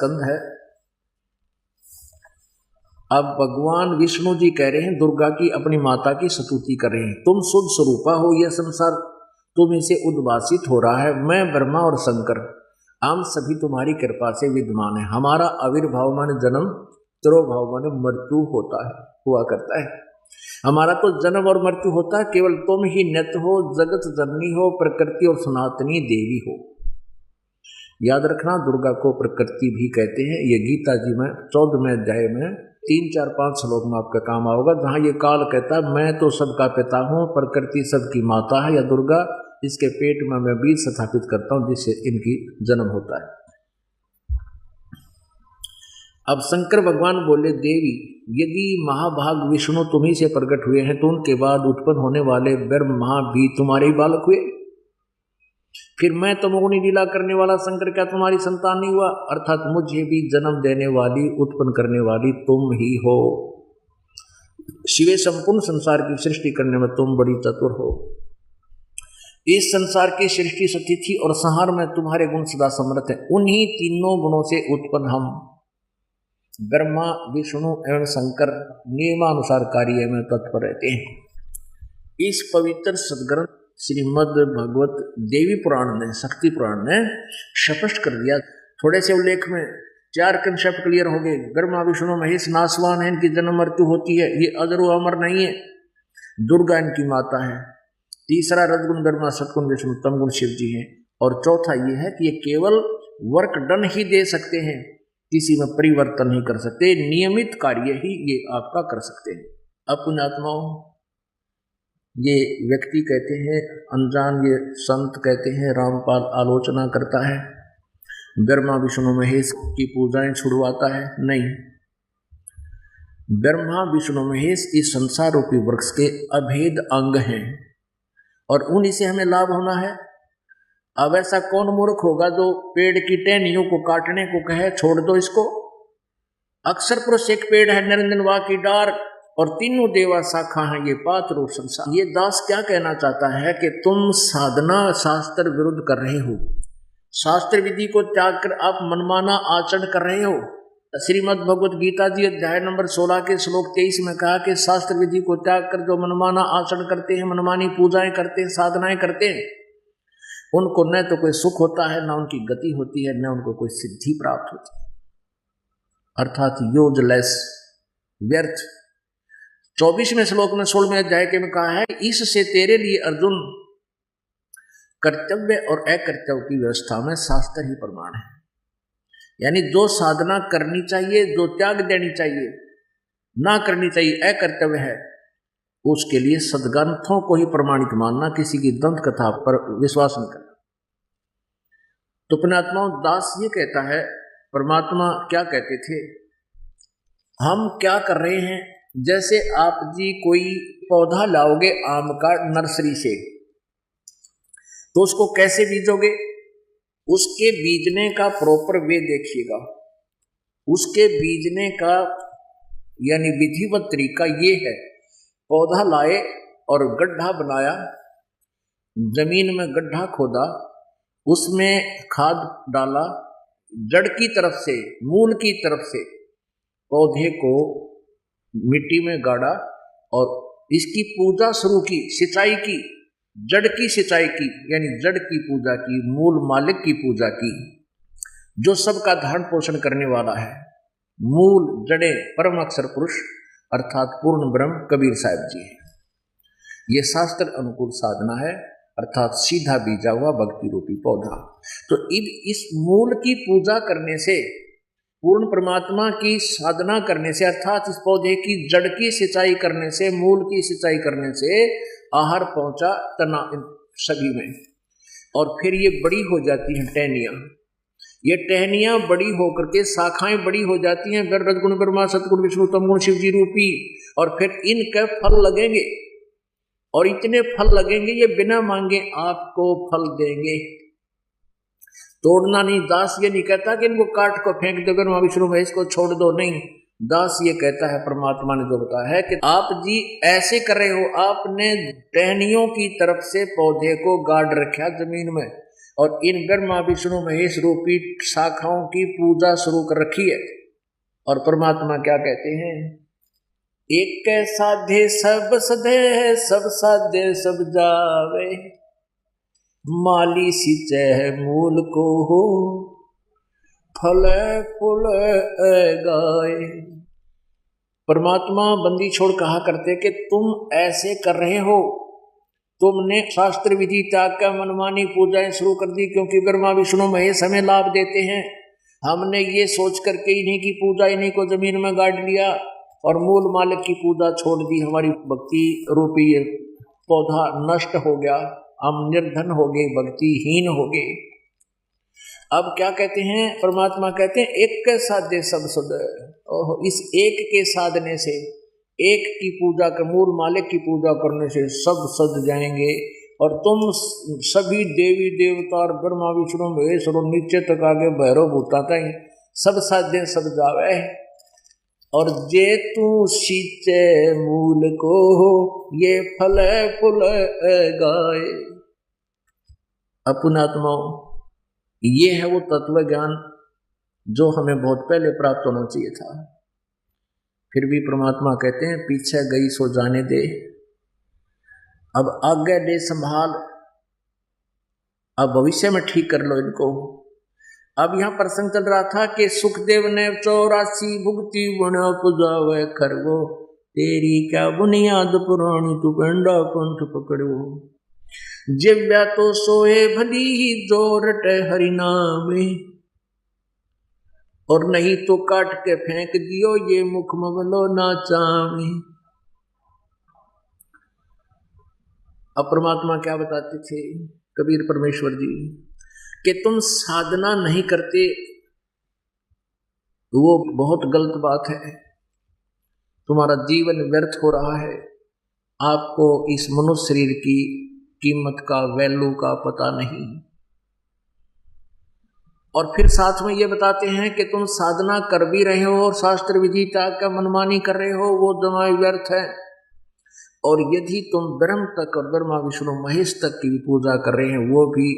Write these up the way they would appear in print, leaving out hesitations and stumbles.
कंद है। अब भगवान विष्णु जी कह रहे हैं दुर्गा की अपनी माता की स्तुति कर रहे हैं। तुम शुद्ध स्वरूपा हो, यह संसार तुम इसे उद्भासित हो रहा है। मैं ब्रह्मा और शंकर हम सभी तुम्हारी कृपा से विद्यमान है। हमारा आविर्भाव माने जन्म, तिरोभाव माने मृत्यु होता है, हुआ करता है। हमारा तो जन्म और मृत्यु होता है, केवल तुम ही नित्य हो, जगत जननी हो, प्रकृति और सनातनी देवी हो। याद रखना, दुर्गा को प्रकृति भी कहते हैं। ये गीता जी में 14वें अध्याय में 3, 4, 5 श्लोक में आपका काम आओगे, जहाँ ये काल कहता है मैं तो सबका पिता हूँ, प्रकृति सबकी माता है, या दुर्गा इसके पेट में मैं बीज स्थापित करता हूँ जिससे इनकी जन्म होता है। अब शंकर भगवान बोले देवी यदि महाभाग विष्णु तुम्ही से प्रकट हुए हैं तो उनके बाद उत्पन्न होने वाले ब्रह्मा भी तुम्हारे ही बालक हुए, फिर मैं तमोगुणी लीला करने वाला शंकर क्या तुम्हारी संतान नहीं हुआ? अर्थात मुझे भी जन्म देने वाली, उत्पन्न करने वाली तुम ही हो। शिवे संपूर्ण संसार की सृष्टि करने में तुम बड़ी चतुर हो। इस संसार की सृष्टि, स्थिति और संहार में तुम्हारे गुण सदा समर्थ है। उन्हीं तीनों गुणों से उत्पन्न हम ब्रह्मा, विष्णु एवं शंकर नियमानुसार कार्य में तत्पर रहते हैं। इस पवित्र सदग्रंथ श्रीमद् भगवत देवी पुराण ने, शक्ति पुराण ने स्पष्ट कर दिया। थोड़े से उल्लेख में 4 कंसेप्ट क्लियर हो गए। ब्रह्मा विष्णु महेश नासवान है, इनकी जन्म मृत्यु होती है, ये अजर व अमर नहीं है। दुर्गा इनकी माता है। तीसरा रजगुण ब्रह्मा, सतगुण विष्णु, तमगुण शिव जी हैं। और चौथा ये है कि ये केवल वर्क डन ही दे सकते हैं, किसी में परिवर्तन नहीं कर सकते, नियमित कार्य ही ये आपका कर सकते हैं। अब पुण्यात्माओं, ये व्यक्ति कहते हैं अनजान, ये संत कहते हैं रामपाल आलोचना करता है, ब्रह्मा विष्णु महेश की पूजाएं छुड़वाता है। नहीं, ब्रह्मा विष्णु महेश इस संसार रूपी वृक्ष के अभेद अंग हैं और उन्हीं से हमें लाभ होना है। अब ऐसा कौन मूर्ख होगा जो पेड़ की टहनियों को काटने को कहे छोड़ दो इसको? अक्षर पुरुष एक पेड़ है, निरंजन वा की डार और तीनों देवा शाखा है, ये पात रूप संसार। ये दास क्या कहना चाहता है कि तुम साधना शास्त्र विरुद्ध कर रहे हो, शास्त्र विधि को त्याग कर आप मनमाना आचरण कर रहे हो। श्रीमद् भगवत गीता जी अध्याय नंबर 16 के श्लोक 23 में कहा कि शास्त्र विधि को त्याग कर जो मनमाना आचरण करते हैं, मनमानी पूजाएं करते हैं, साधनाएं करते हैं, उनको न तो कोई सुख होता है, न उनकी गति होती है, न उनको कोई सिद्धि प्राप्त होती है, अर्थात यूजलेस, व्यर्थ। 24वें श्लोक में 16वें अध्याय के में कहा है इससे तेरे लिए अर्जुन कर्तव्य और अकर्तव्य की व्यवस्था में शास्त्र ही प्रमाण है। यानी जो साधना करनी चाहिए, जो त्याग देनी चाहिए, ना करनी चाहिए, अकर्तव्य है, उसके लिए सद्ग्रंथों को ही प्रमाणित मानना, किसी की दंत कथा पर विश्वास नहीं करना। तो पुण्यात्माओं, दास ये कहता है परमात्मा क्या कहते थे, हम क्या कर रहे हैं, जैसे आप जी कोई पौधा लाओगे आम का नर्सरी से, तो उसको कैसे बीजोगे? उसके बीजने का प्रॉपर वे देखिएगा। उसके बीजने का यानी विधिवत तरीका ये है, पौधा लाए और गड्ढा बनाया, जमीन में गड्ढा खोदा, उसमें खाद डाला, जड़ की तरफ से, मूल की तरफ से पौधे को मिट्टी में गाड़ा और इसकी पूजा शुरू की, सिंचाई की, जड़ की सिंचाई की, यानी जड़ की पूजा की, मूल मालिक की पूजा की, जो सबका धारण पोषण करने वाला है। मूल जड़े परम अक्षर पुरुष अर्थात पूर्ण ब्रह्म कबीर साहब जी है। ये शास्त्र अनुकूल साधना है, अर्थात सीधा बीजा हुआ भक्ति रूपी पौधा। तो इस मूल की पूजा करने से, पूर्ण परमात्मा की साधना करने से, अर्थात इस पौधे की जड़ की सिंचाई करने से, मूल की सिंचाई करने से आहार पहुंचा तना सभी में, और फिर ये बड़ी हो जाती हैं टहनियाँ। ये टहनियाँ बड़ी होकर के शाखाएं बड़ी हो जाती हैं, फिर रजगुण ब्रह्मा, सतगुण विष्णु, तमगुण शिव जी रूपी, और फिर इनके फल लगेंगे, और इतने फल लगेंगे ये बिना मांगे आपको फल देंगे। तोड़ना नहीं। दास ये नहीं कहता कि इनको काट को फेंक दो, ब्रह्मा विष्णु महेश को छोड़ दो, नहीं। दास ये कहता है, परमात्मा ने जो बताया है कि आप जी ऐसे कर रहे हो, आपने टहनियों की तरफ से पौधे को गाड़ रखा जमीन में, और इन ब्रह्मा विष्णु महेश रूपी शाखाओं की पूजा शुरू कर रखी है। और परमात्मा क्या कहते हैं, एक साधे सब सधे, सब साधे सब जावे, माली सिंचे मूल को हो, फल फूल गाए। परमात्मा बंदी छोड़ कहा करते कि तुम ऐसे कर रहे हो, तुमने शास्त्र विधि त्याग कर मनमानी पूजाएं शुरू कर दी, क्योंकि ब्रह्मा विष्णु महेश हमें लाभ देते हैं। हमने ये सोच करके इन्हीं की पूजा, इन्हीं को जमीन में गाड़ लिया और मूल मालिक की पूजा छोड़ दी। हमारी भक्ति रूपी पौधा नष्ट हो गया, हम निर्धन हो गए, भक्तिहीन हो गए। अब क्या कहते हैं, परमात्मा कहते हैं एक के साधे सब सुध। इस एक के साधने से, एक की पूजा कर, मूल मालिक की पूजा करने से सब सद जाएंगे। और तुम सभी देवी देवता और ब्रह्मा विष्णु महेश और नीचे तक आगे भैरव भूता तक सब साधे सब जावे। और जे तू सींचे मूल को, ये फल फूल गाए। अपनात्माओं, ये है वो तत्व ज्ञान जो हमें बहुत पहले प्राप्त होना चाहिए था। फिर भी परमात्मा कहते हैं पीछे गई सो जाने दे, अब आगे ले संभाल, अब भविष्य में ठीक कर लो इनको। अब यहाँ प्रसंग चल रहा था कि सुखदेव ने 84 भुक्ति बना पुजावे खरगो, तेरी क्या बुनियाद पुरानी तू पेंडा पंथ पकड़ो। जिव्या तो सोए भली ही जोरट हरिनामे, और नहीं तो काट के फेंक दियो ये मुख मगलो नाचामे। अब परमात्मा क्या बताते थे कबीर परमेश्वर जी, कि तुम साधना नहीं करते, वो बहुत गलत बात है, तुम्हारा जीवन व्यर्थ हो रहा है, आपको इस मनुष्य शरीर की कीमत का, वैल्यू का पता नहीं। और फिर साथ में ये बताते हैं कि तुम साधना कर भी रहे हो और शास्त्र विधि त्याग का मनमानी कर रहे हो, वो दमाई व्यर्थ है। और यदि तुम ब्रह्म तक और ब्रह्मा विष्णु महेश तक की भी पूजा कर रहे हैं, वो भी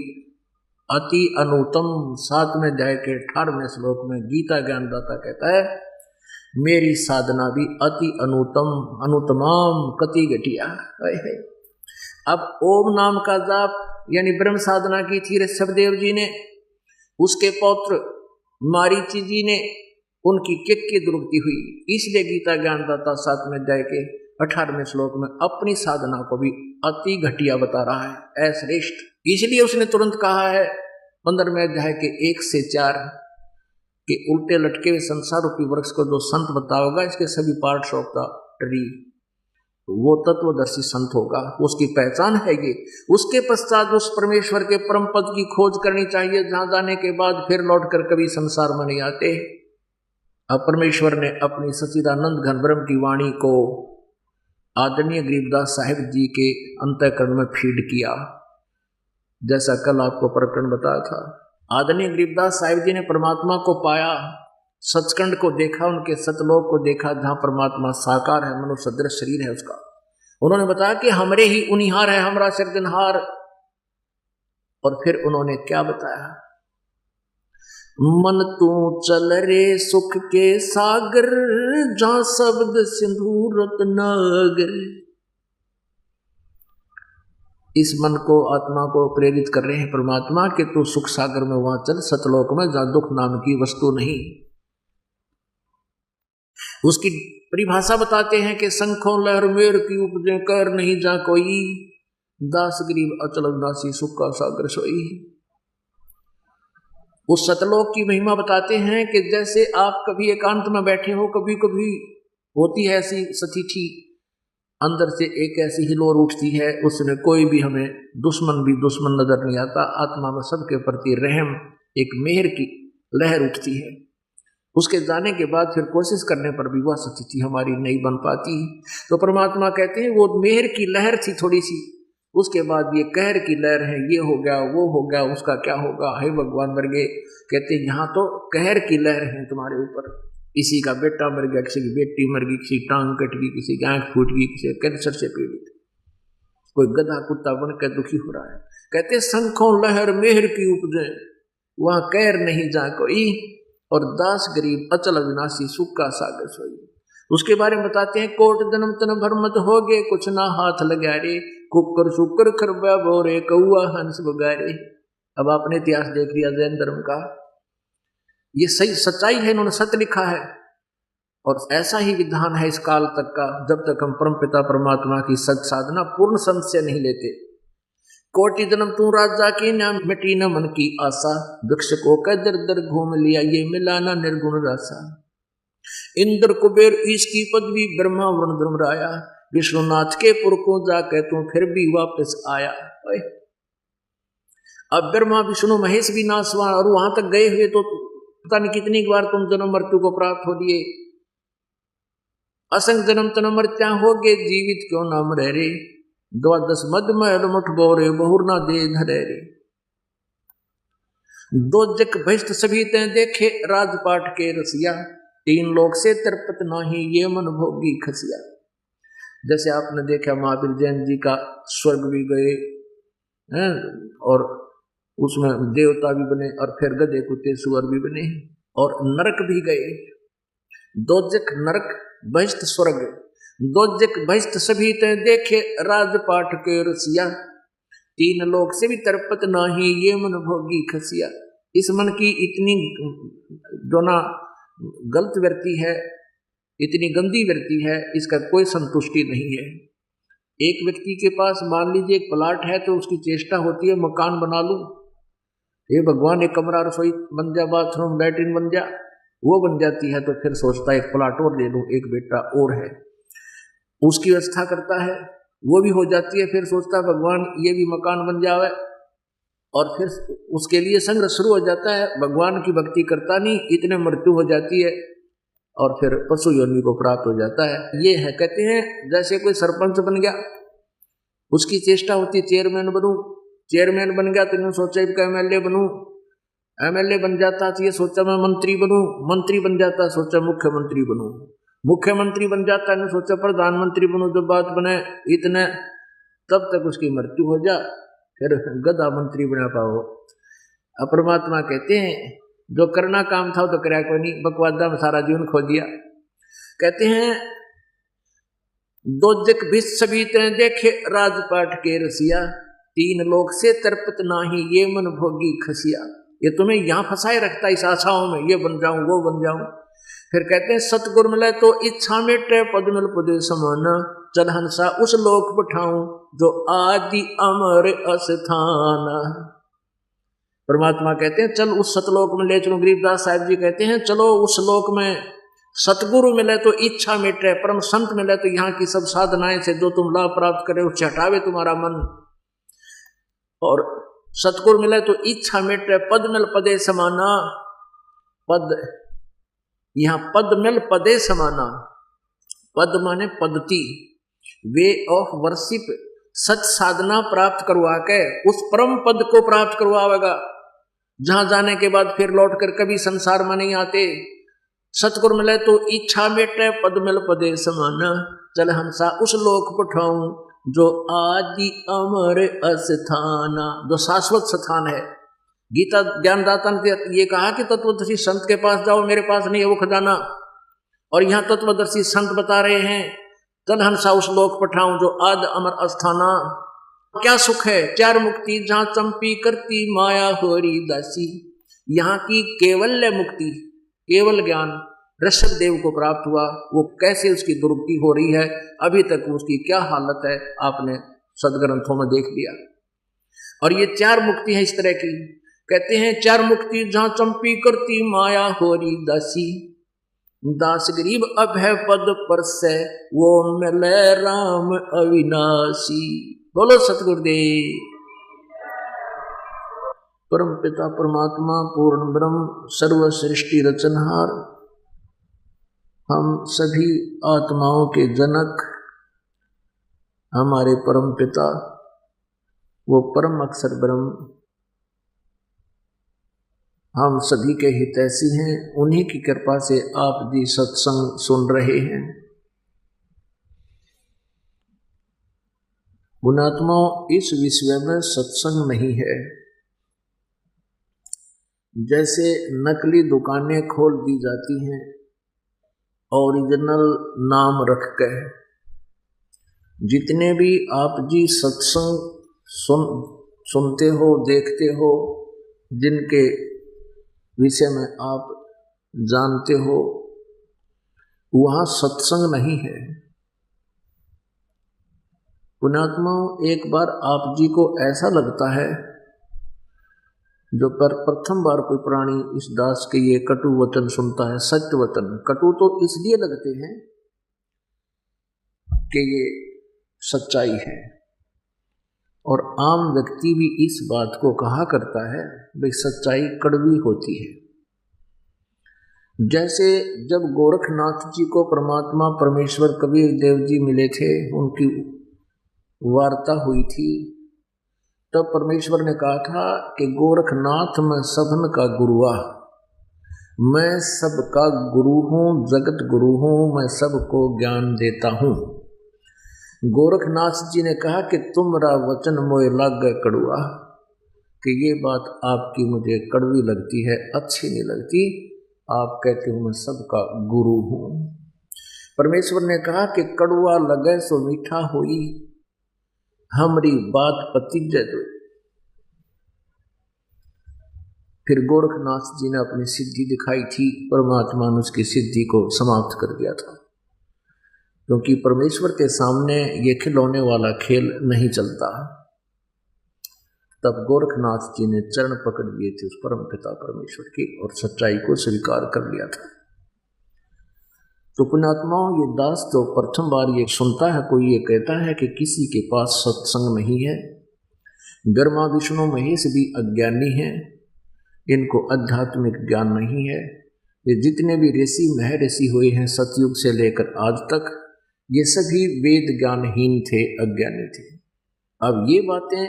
अति अनुत्तम। 7वें अध्याय के 18वें श्लोक में गीता ज्ञानदाता कहता है, मेरी साधना भी अति अनुत्तम, अनुत्तमाम कति घटिया। अब ओम नाम का जाप यानी ब्रह्म साधना की थी ऋषभदेव जी ने, उसके पौत्र मारीची जी ने, उनकी किक की दुर्गति हुई। इसलिए गीता ज्ञानदाता 7वें अध्याय के 18वें श्लोक में अपनी साधना को भी अति घटिया बता रहा है, अश्रेष्ठ। इसलिए उसने तुरंत कहा है 15वें अध्याय के 1 से 4 कि उल्टे लटके हुए संसार रूपी वृक्ष को जो संत बताओगा, इसके सभी पार्ट्स ऑफ द ट्री, वो तत्वदर्शी संत होगा, उसकी पहचान है ये। उसके पश्चात उस परमेश्वर के परम पद की खोज करनी चाहिए, जहां जाने के बाद फिर लौटकर कभी संसार में नहीं आते। अब परमेश्वर ने अपनी सच्चिदानंद घन ब्रह्म की वाणी को आदरणीय गरीबदास साहिब जी के अंतःकरण में फीड किया, जैसा कल आपको प्रकरण बताया था। आदरणीय गरीबदास साहिब जी ने परमात्मा को पाया, सचखंड को देखा, उनके सतलोक को देखा जहां परमात्मा साकार है, मनुष्य सदृश शरीर है उसका। उन्होंने बताया कि हमरे ही उनिहार है, हमरा सिरजनहार। और फिर उन्होंने क्या बताया, मन तू चल रे सुख के सागर, जहां शब्द सिंधु रत्नागर। इस मन को, आत्मा को प्रेरित कर रहे हैं परमात्मा कि तू सुख सागर में वहां चल, सतलोक में, जहां दुख नाम की वस्तु नहीं। उसकी परिभाषा बताते हैं कि शंखों लहर मेर की उपजे, कर नहीं जा कोई, दास गरीब अचल अविनाशी सुख का सागर सोई। उस सतलोक की महिमा बताते हैं कि जैसे आप कभी एकांत में बैठे हो, कभी कभी होती है ऐसी सतीठी, अंदर से एक ऐसी हिलोर उठती है, उसमें कोई भी हमें दुश्मन भी दुश्मन नजर नहीं आता, आत्मा में सबके प्रति रहम, एक मेहर की लहर उठती है। उसके जाने के बाद फिर कोशिश करने पर भी वह सतीठी हमारी नहीं बन पाती। तो परमात्मा कहते हैं वो मेहर की लहर थी थोड़ी सी, उसके बाद ये कहर की लहर है, ये हो गया वो हो गया, उसका क्या होगा, हे भगवान मर गए। कहते यहाँ तो कहर की लहर है तुम्हारे ऊपर, किसी का बेटा मर गया, किसी की बेटी मर गई, किसी टांग कट गई, किसी की आंख फूट गई, किसी कैंसर से पीड़ित, कोई गधा कुत्ता बनकर दुखी हो रहा है। कहते शंखों लहर मेहर की उपजे, वहां कैर नहीं जा कोई, और दास गरीब अचल अविनाशी सुख का सागर सोई। उसके बारे में बताते हैं, कोट जन्म तन भर मत हो गए, कुछ ना हाथ लगा रे, कुकर शुकर खरबा बोरे, कौआ हंस बगारे। अब आपने इतिहास देख लिया जैन धर्म का, ये सही सच्चाई है, इन्होंने सत्य लिखा है। और ऐसा ही विधान है इस काल तक का, जब तक हम परम पिता परमात्मा की सच साधना पूर्ण संशय नहीं लेते। कोटि जन्म तू राजा की, ना मिटी न मन की आशा, वृक्ष को कह दर दर घूम लिया, ये मिला ना निर्गुण रासा। इंद्र कुबेर ईश की पदवी, ब्रह्मा वरुण धर्मराया, विष्णुनाथ के पुर को जाके तू फिर भी वापस आया। अब ब्रह्मा विष्णु महेश भी नासवान, और वहां तक गए हुए तो पता नहीं कितनी बार तुम जन्म मृत्यु को प्राप्त हो लिए। असंग जन्म तन मृत्या हो गए, जीवित क्यों नाम रह रे, द्वादश मद महल मुठ बोरे, बहुर ना दे धरे रे। दो जक भ्रष्ट सभी ते देखे, राजपाट के रसिया, तीन लोग से तरपत नाही, ये मन भोगी खसिया। जैसे आपने देखा महावीर जैन जी का स्वर्ग भी गए हैं, और उसमें देवता भी बने, और फिर गधे कुत्ते सुअर भी बने, और नरक भी गए। दोजक नरक बहिष्ट स्वर्ग, दोजक बहिष्ट सभी ते देखे, राजपाट के रसिया, तीन लोग से भी तरपत नाही, ये मन भोगी खसिया। इस मन की इतनी जो ना गलत वृत्ति है, इतनी गंदी वृत्ति है, इसका कोई संतुष्टि नहीं है। एक व्यक्ति के पास मान लीजिए एक प्लाट है, तो उसकी चेष्टा होती है मकान बना लूं, ये भगवान एक कमरा रसोई बन जा, बाथरूम लैट्रिन बन जा, वो बन जाती है, तो फिर सोचता है एक प्लाट और ले लूं, एक बेटा और है, उसकी व्यवस्था करता है, वो भी हो जाती है, फिर सोचता है भगवान ये भी मकान बन जावे, और फिर उसके लिए संघर्ष शुरू हो जाता है, भगवान की भक्ति करता नहीं, इतने मृत्यु हो जाती है, और फिर पशु योनि को प्राप्त हो जाता है। ये है, कहते हैं जैसे कोई सरपंच बन गया, उसकी चेष्टा होती है चेयरमैन बनूं, चेयरमैन बन गया तो इन्होंने सोचा कि एमएलए बनूं, एमएलए बन जाता तो ये सोचा मैं मंत्री बनूं, मंत्री बन जाता सोचा मुख्यमंत्री बनूं, मुख्यमंत्री बन जाता इन्होंने सोचा प्रधानमंत्री बनूं। जब बात बने इतने, तब तक उसकी मृत्यु हो जा, फिर गधा मंत्री बना पाओ। परमात्मा कहते हैं जो करना काम था वो तो कराया कोई नहीं, बकवादा में सारा जीवन खो दिया। कहते हैं दो जग भी सभी ते देखे, राजपाट के रसिया, तीन लोग से तरपत नाही, ये मन भोगी खसिया। ये तुम्हें यहाँ फंसाए रखता इस आशाओं में, ये बन जाऊं वो बन जाऊं। फिर कहते हैं सतगुर मिले तो इच्छा मेटे, पद मिल पदे समान, चल हंसा उस लोक पठाऊं, जो आदि अमर अस्थान। परमात्मा कहते हैं चल उस सतलोक में ले चलो। गरीबदास साहिब जी कहते हैं चलो उस लोक में। सतगुरु मिले तो इच्छा मिटे, परम संत मिले तो यहाँ की सब साधनाएं से जो तुम लाभ प्राप्त करे उससे हटावे तुम्हारा मन। और सतगुरु मिले तो इच्छा मिटे, पद मिल पदे समाना। पद, यहाँ पद मिल पदे समाना, पद माने पद्धति, वे ऑफ वर्शिप, सच साधना प्राप्त करवा के उस परम पद को प्राप्त करवाएगा, जहां जाने के बाद फिर लौट कर कभी संसार में नहीं आते। सतगुरु मिले तो इच्छा मिटे, पद मिल पदे समाना, चल हंसा उस लोक पठाऊं, जो आदि अमर अस्थाना, जो शाश्वत स्थान है। गीता ज्ञानदाता ने ये कहा कि तत्वदर्शी संत के पास जाओ, मेरे पास नहीं है वो खजाना। और यहाँ तत्वदर्शी संत बता रहे हैं चल हंसा उस लोक पठाऊं, जो आद अमर अस्थाना। क्या सुख है, चार मुक्ति जहां चंपी करती माया होरी दासी। यहाँ की केवल मुक्ति, केवल ज्ञान ऋषभ देव को प्राप्त हुआ। वो कैसे उसकी दुर्गति हो रही है, अभी तक उसकी क्या हालत है, आपने सदग्रंथों में देख लिया। और ये चार मुक्ति है इस तरह की। कहते हैं चार मुक्ति जहां चंपी करती माया होरी दासी, दास गरीब अभय पद पर से, वो मिले राम अविनाशी। बोलो सतगुरुदेव। परम पिता परमात्मा पूर्ण ब्रह्म सर्व सृष्टि रचनहार, हम सभी आत्माओं के जनक, हमारे परम पिता वो परम अक्षर ब्रह्म हम सभी के हितैषी हैं। उन्हीं की कृपा से आप जी सत्संग सुन रहे हैं। पुण्यात्माओं, इस विश्व में सत्संग नहीं है। जैसे नकली दुकानें खोल दी जाती हैं ओरिजिनल नाम रख कर, जितने भी आप जी सत्संग सुनते हो, देखते हो, जिनके विषय में आप जानते हो, वहाँ सत्संग नहीं है। पुण्यात्माओं, एक बार आप जी को ऐसा लगता है, जो पर प्रथम बार कोई प्राणी इस दास के ये कटु वचन सुनता है, सत्य वचन, कटु तो इसलिए लगते हैं कि ये सच्चाई है, और आम व्यक्ति भी इस बात को कहा करता है, भाई सच्चाई कड़वी होती है। जैसे जब गोरखनाथ जी को परमात्मा परमेश्वर कबीर देव जी मिले थे, उनकी वार्ता हुई थी, तब परमेश्वर ने कहा था कि गोरखनाथ मैं सबन का गुरुआ, मैं सबका गुरु हूँ, जगत गुरु हूँ, मैं सबको ज्ञान देता हूँ। गोरखनाथ जी ने कहा कि तुमरा वचन मोय लागे कड़ुआ, कि ये बात आपकी मुझे कड़वी लगती है, अच्छी नहीं लगती। आप कहते हो मैं सबका गुरु हूँ। परमेश्वर ने कहा कि कड़ुआ लगे सो मीठा होई, हमरी बात पतिज्जत हुई। फिर गोरखनाथ जी ने अपनी सिद्धि दिखाई थी, परमात्मा ने उसकी सिद्धि को समाप्त कर दिया था, क्योंकि परमेश्वर के सामने ये खिलौने वाला खेल नहीं चलता। तब गोरखनाथ जी ने चरण पकड़ लिए थे उस परम पिता परमेश्वर की, और सच्चाई को स्वीकार कर लिया था। तो पुण्यात्माओं, ये दास जो प्रथम बार ये सुनता है, कोई ये कहता है कि किसी के पास सत्संग नहीं है, ब्रह्मा विष्णु महेश भी अज्ञानी हैं, इनको आध्यात्मिक ज्ञान नहीं है, ये जितने भी ऋषि महर्षि हुए हैं सतयुग से लेकर आज तक, ये सभी वेद ज्ञानहीन थे, अज्ञानी थे। अब ये बातें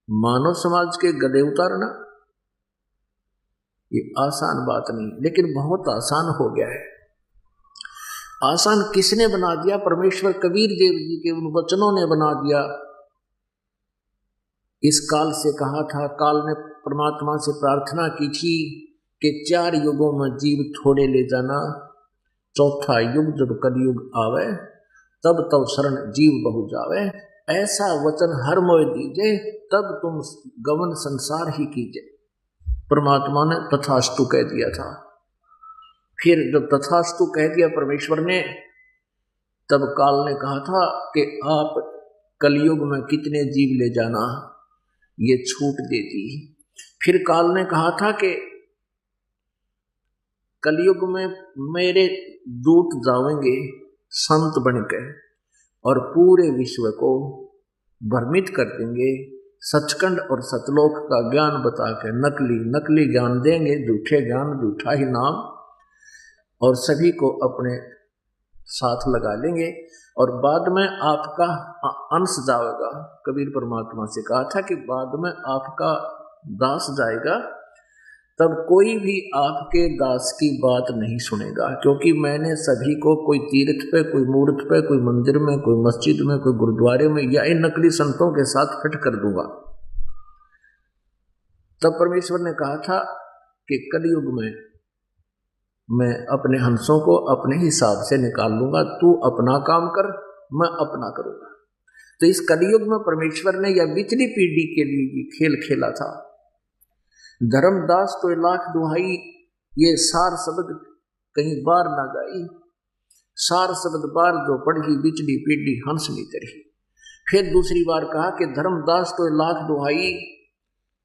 मानव समाज के गले उतारना ये आसान बात नहीं, लेकिन बहुत आसान हो गया है। आसान किसने बना दिया? परमेश्वर कबीर देव जी के उन वचनों ने बना दिया। इस काल से कहा था, काल ने परमात्मा से प्रार्थना की थी कि 4 युगों में जीव थोड़े ले जाना, चौथा युग जब कलयुग आवे, तब तब शरण जीव बहु जावे, ऐसा वचन हर मोय दीजे, तब तुम गमन संसार ही कीजिए। परमात्मा ने तथास्तु कह दिया था। फिर जब तथास्तु कह दिया परमेश्वर ने, तब काल ने कहा था कि आप कलयुग में कितने जीव ले जाना, ये छूट दे दी। फिर काल ने कहा था कि कलयुग में मेरे दूत जाएंगे संत बनकर और पूरे विश्व को भ्रमित कर देंगे, सचखंड और सतलोक का ज्ञान बताकर नकली ज्ञान देंगे, झूठे ज्ञान, झूठा ही नाम, और सभी को अपने साथ लगा लेंगे, और बाद में आपका अंश जाएगा। कबीर परमात्मा से कहा था कि बाद में आपका दास जाएगा, तब कोई भी आपके दास की बात नहीं सुनेगा, क्योंकि मैंने सभी को कोई तीर्थ पे, कोई मूर्त पे, कोई मंदिर में, कोई मस्जिद में, कोई गुरुद्वारे में या इन नकली संतों के साथ फिट कर दूंगा। तब परमेश्वर ने कहा था कि कलयुग में मैं अपने हंसों को अपने हिसाब से निकाल लूंगा, तू अपना काम कर, मैं अपना करूंगा। तो इस कलयुग में परमेश्वर ने यह पिछली पीढ़ी के लिए खेल खेला था। धर्मदास तो लाख दुहाई, ये सार शब्द कहीं बार ना गाई, सार शब्द बार जो पढ़ी, बिचली पीढ़ी हंस नहीं तरही। फिर दूसरी बार कहा कि धर्मदास तो लाख दुहाई।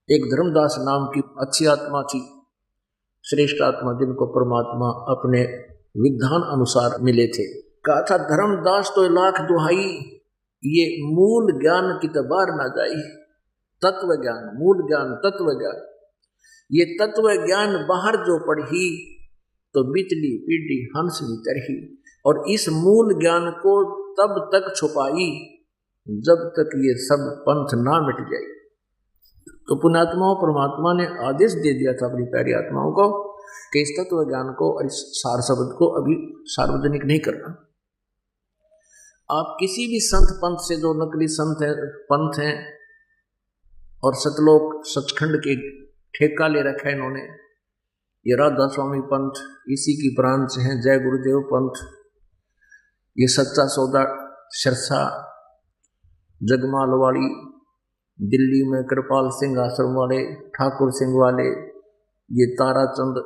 एक धर्मदास नाम की अच्छी आत्मा थी, श्रेष्ठ आत्मा, जिनको परमात्मा अपने विधान अनुसार मिले थे। कहा था धर्मदास तो लाख दुहाई, ये मूल ज्ञान की तबार ना जाई। तत्व ज्ञान, मूल ज्ञान, तत्व ज्ञान, ये तत्व ज्ञान बाहर जो पढ़ी तो बिचली पीढ़ी हंस नहीं तरही, और इस मूल ज्ञान को तब तक छुपाई जब तक ये सब पंथ ना मिट जाए। तो पुण्यात्माओं, परमात्मा ने आदेश दे दिया था अपनी प्यारी आत्माओं को कि इस तत्व ज्ञान को और इस सार शब्द को अभी सार्वजनिक नहीं करना। आप किसी भी संत पंथ से, जो नकली संत है पंथ हैं और सतलोक सचखंड के ठेका ले रखा है इन्होंने, ये राधा स्वामी पंथ इसी की ब्रांच हैं, जय गुरुदेव पंथ, ये सच्चा सौदा सिरसा जगमाल वाली, दिल्ली में कृपाल सिंह आश्रम वाले, ठाकुर सिंह वाले, ये ताराचंद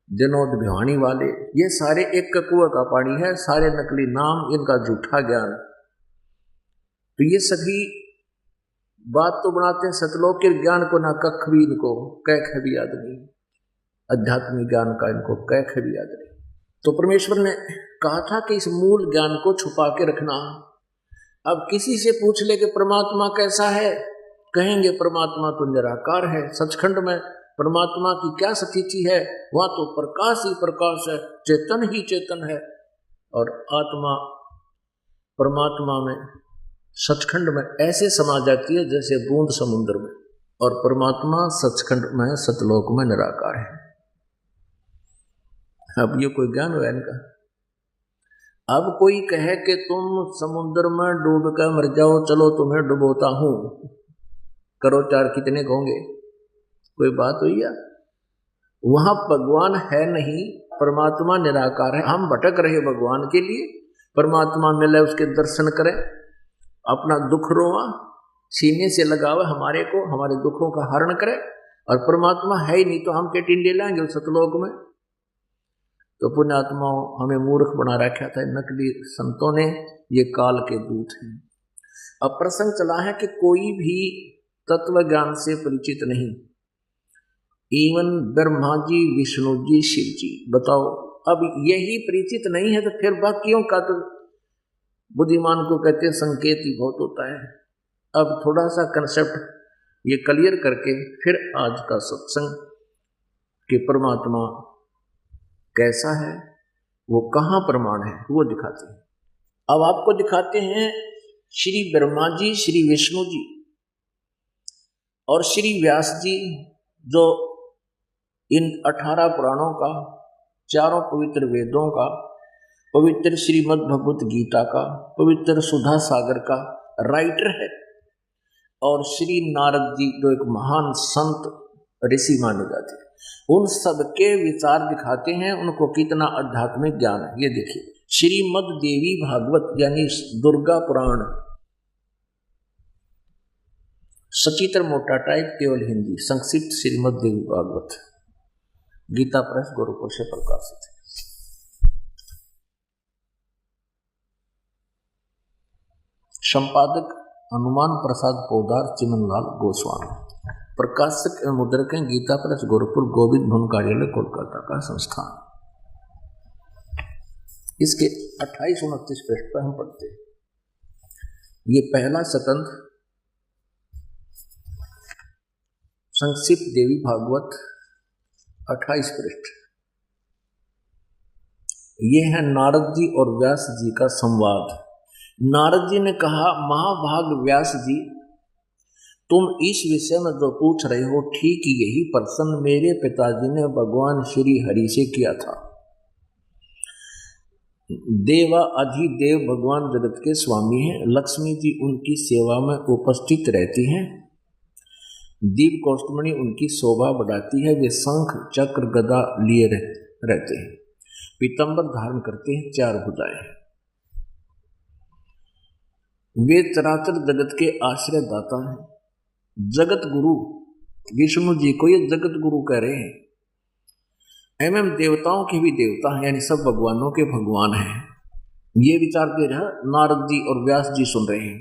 जनोद भिवानी वाले, ये सारे एक कुआं का पानी है, सारे नकली नाम, इनका झूठा ज्ञान। तो ये सभी बात तो बनाते हैं सतलोक के ज्ञान को, ना कख भी इनको कैख भी याद नहीं, आध्यात्मिक ज्ञान का इनको कैख भी याद नहीं। तो परमेश्वर ने कहा था कि इस मूल ज्ञान को छुपा के रखना। अब किसी से पूछ ले कि परमात्मा कैसा है, कहेंगे परमात्मा तो निराकार है, सचखंड में परमात्मा की क्या स्थिति है, वहां तो प्रकाश ही प्रकाश है, चेतन ही चेतन है, और आत्मा परमात्मा में सचखंड में ऐसे समा जाती है जैसे बूंद समुद्र में, और परमात्मा सचखंड में सतलोक में निराकार है। अब ये कोई ज्ञान हुआ इनका। अब कोई कहे कि तुम समुद्र में डूब कर मर जाओ, चलो तुम्हें डुबोता हूं, करो चार, कितने कहोगे? कोई बात हुई या? वहां भगवान है नहीं, परमात्मा निराकार है। हम भटक रहे भगवान के लिए, परमात्मा मिले उसके दर्शन करें, अपना दुख रोआ सीने से लगावे हमारे को, हमारे दुखों का हरण करे, और परमात्मा है ही नहीं तो हम के टिंडे लाएंगे उस सतलोक में। तो पुण्यात्माओं हमें मूर्ख बना रखा था नकली संतों ने, ये काल के दूत हैं। अब प्रसंग चला है कि कोई भी तत्व ज्ञान से परिचित नहीं, इवन ब्रह्मा जी, विष्णु जी, शिव जी। बताओ, अब यही परिचित नहीं है तो फिर बाकियों का तो बुद्धिमान को कहते हैं संकेत ही बहुत होता है। अब थोड़ा सा कंसेप्ट ये क्लियर करके फिर आज का सत्संग कि परमात्मा कैसा है, वो कहाँ प्रमाण है, वो दिखाते हैं। अब आपको दिखाते हैं श्री ब्रह्मा जी, श्री विष्णु जी और श्री व्यास जी, जो इन 18 पुराणों का, चारों पवित्र वेदों का, पवित्र श्रीमद् भगवत गीता का, पवित्र सुधा सागर का राइटर है, और श्री नारद जी जो एक महान संत ऋषि माने जाते हैं, उन सबके विचार दिखाते हैं उनको कितना आध्यात्मिक ज्ञान है। ये देखिए, श्रीमद् देवी भागवत यानी दुर्गा पुराण, सचित्र मोटा टाइप, केवल हिंदी, संक्षिप्त श्रीमद् देवी भागवत, गीता प्रेस गोरखपुर से प्रकाशित है। संपादक हनुमान प्रसाद पोदार, चिमनलाल गोस्वामी। प्रकाशक एवं मुद्रक हैं गीता प्रेस गोरखपुर, गोविंद भवन कार्यालय कोलकाता का संस्थान। इसके 28-29 पृष्ठ पर हम पढ़ते हैं। ये पहला सकंद संक्षिप्त देवी भागवत 28 पृष्ठ। ये है नारद जी और व्यास जी का संवाद। नारद जी ने कहा, महाभाग व्यास जी, तुम इस विषय में जो पूछ रहे हो ठीक यही प्रश्न मेरे पिताजी ने भगवान श्री हरि से किया था। देवा अधिदेव भगवान जगत के स्वामी हैं, लक्ष्मी जी उनकी सेवा में उपस्थित रहती हैं, दीप कौष्टमणि उनकी शोभा बढ़ाती है, वे शंख चक्र गदा लिए रहते हैं, पीतंबर धारण करते हैं, 4 भुजाएं, वे चराचर जगत के आश्रय दाता हैं। जगत गुरु विष्णु जी को ये जगत गुरु कह रहे हैं, एवं देवताओं के भी देवता हैं, यानी सब भगवानों के भगवान हैं। ये विचार दे रहा नारद जी और व्यास जी सुन रहे हैं।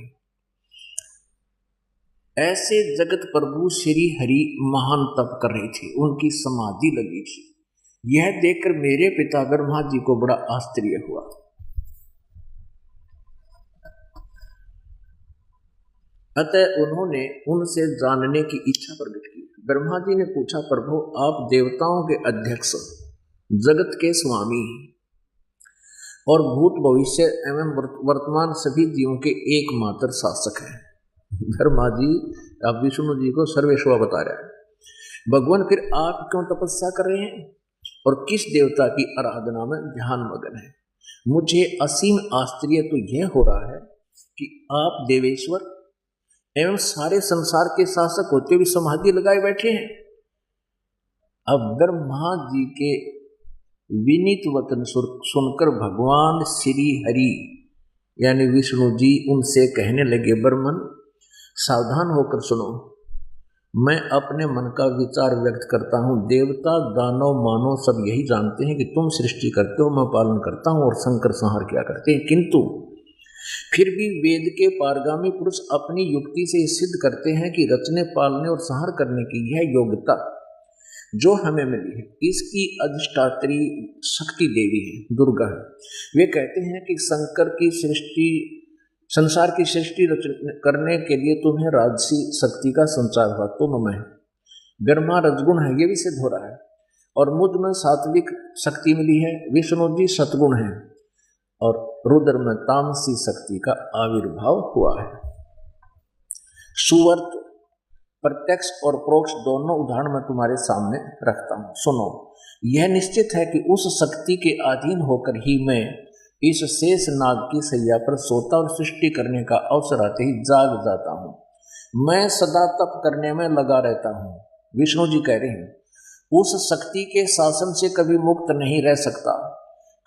ऐसे जगत प्रभु श्री हरि महान तप कर रहे थे, उनकी समाधि लगी थी। यह देखकर मेरे पिता ब्रह्मा जी को बड़ा आश्चर्य हुआ। अतः उन्होंने उनसे जानने की इच्छा प्रकट की। ब्रह्मा जी ने पूछा, प्रभु आप देवताओं के अध्यक्ष, जगत के स्वामी और भूत भविष्य एवं वर्तमान सभी जीवों के एकमात्र शासक हैं। ब्रह्मा जी आप विष्णु जी को सर्वेश्वर बता रहे हैं। भगवान फिर आप क्यों तपस्या कर रहे हैं और किस देवता की आराधना में ध्यान मगन है? मुझे असीम आश्चर्य तो यह हो रहा है कि आप देवेश्वर एवं सारे संसार के शासक होते हुए समाधि लगाए बैठे हैं। अब ब्रह्मा जी के विनीत वचन सुनकर भगवान श्री हरि यानी विष्णु जी उनसे कहने लगे, ब्रह्मन सावधान होकर सुनो, मैं अपने मन का विचार व्यक्त करता हूँ। देवता दानव मानव सब यही जानते हैं कि तुम सृष्टि करते हो, मैं पालन करता हूँ और संकर संहार किया करते हैं, किंतु फिर भी वेद के पारगामी पुरुष अपनी युक्ति से सिद्ध करते हैं कि रचने पालने और संहार करने की यह योग्यता जो हमें मिली है, इसकी अधिष्ठात्री शक्ति देवी है, दुर्गा है। वे कहते हैं कि शंकर की सृष्टि संसार की सृष्टि करने के लिए तुम्हें राजसी शक्ति का संचार हुआ, तुम में ब्रह्मा रजगुण है, ये भी सिद्ध हो रहा है, और मुझ में सात्विक शक्ति मिली है, विष्णु जी सतगुण है, और रुद्र में तामसी शक्ति का आविर्भाव हुआ है। सुवर्त प्रत्यक्ष और परोक्ष दोनों उदाहरण मैं तुम्हारे सामने रखता हूँ, सुनो। यह निश्चित है कि उस शक्ति के अधीन होकर ही मैं इस शेष नाग की सैया पर सोता और सृष्टि करने का अवसर आते ही जाग जाता हूँ। मैं सदा तप करने में लगा रहता हूँ। विष्णु जी कह रहे हैं, उस शक्ति के शासन से कभी मुक्त नहीं रह सकता।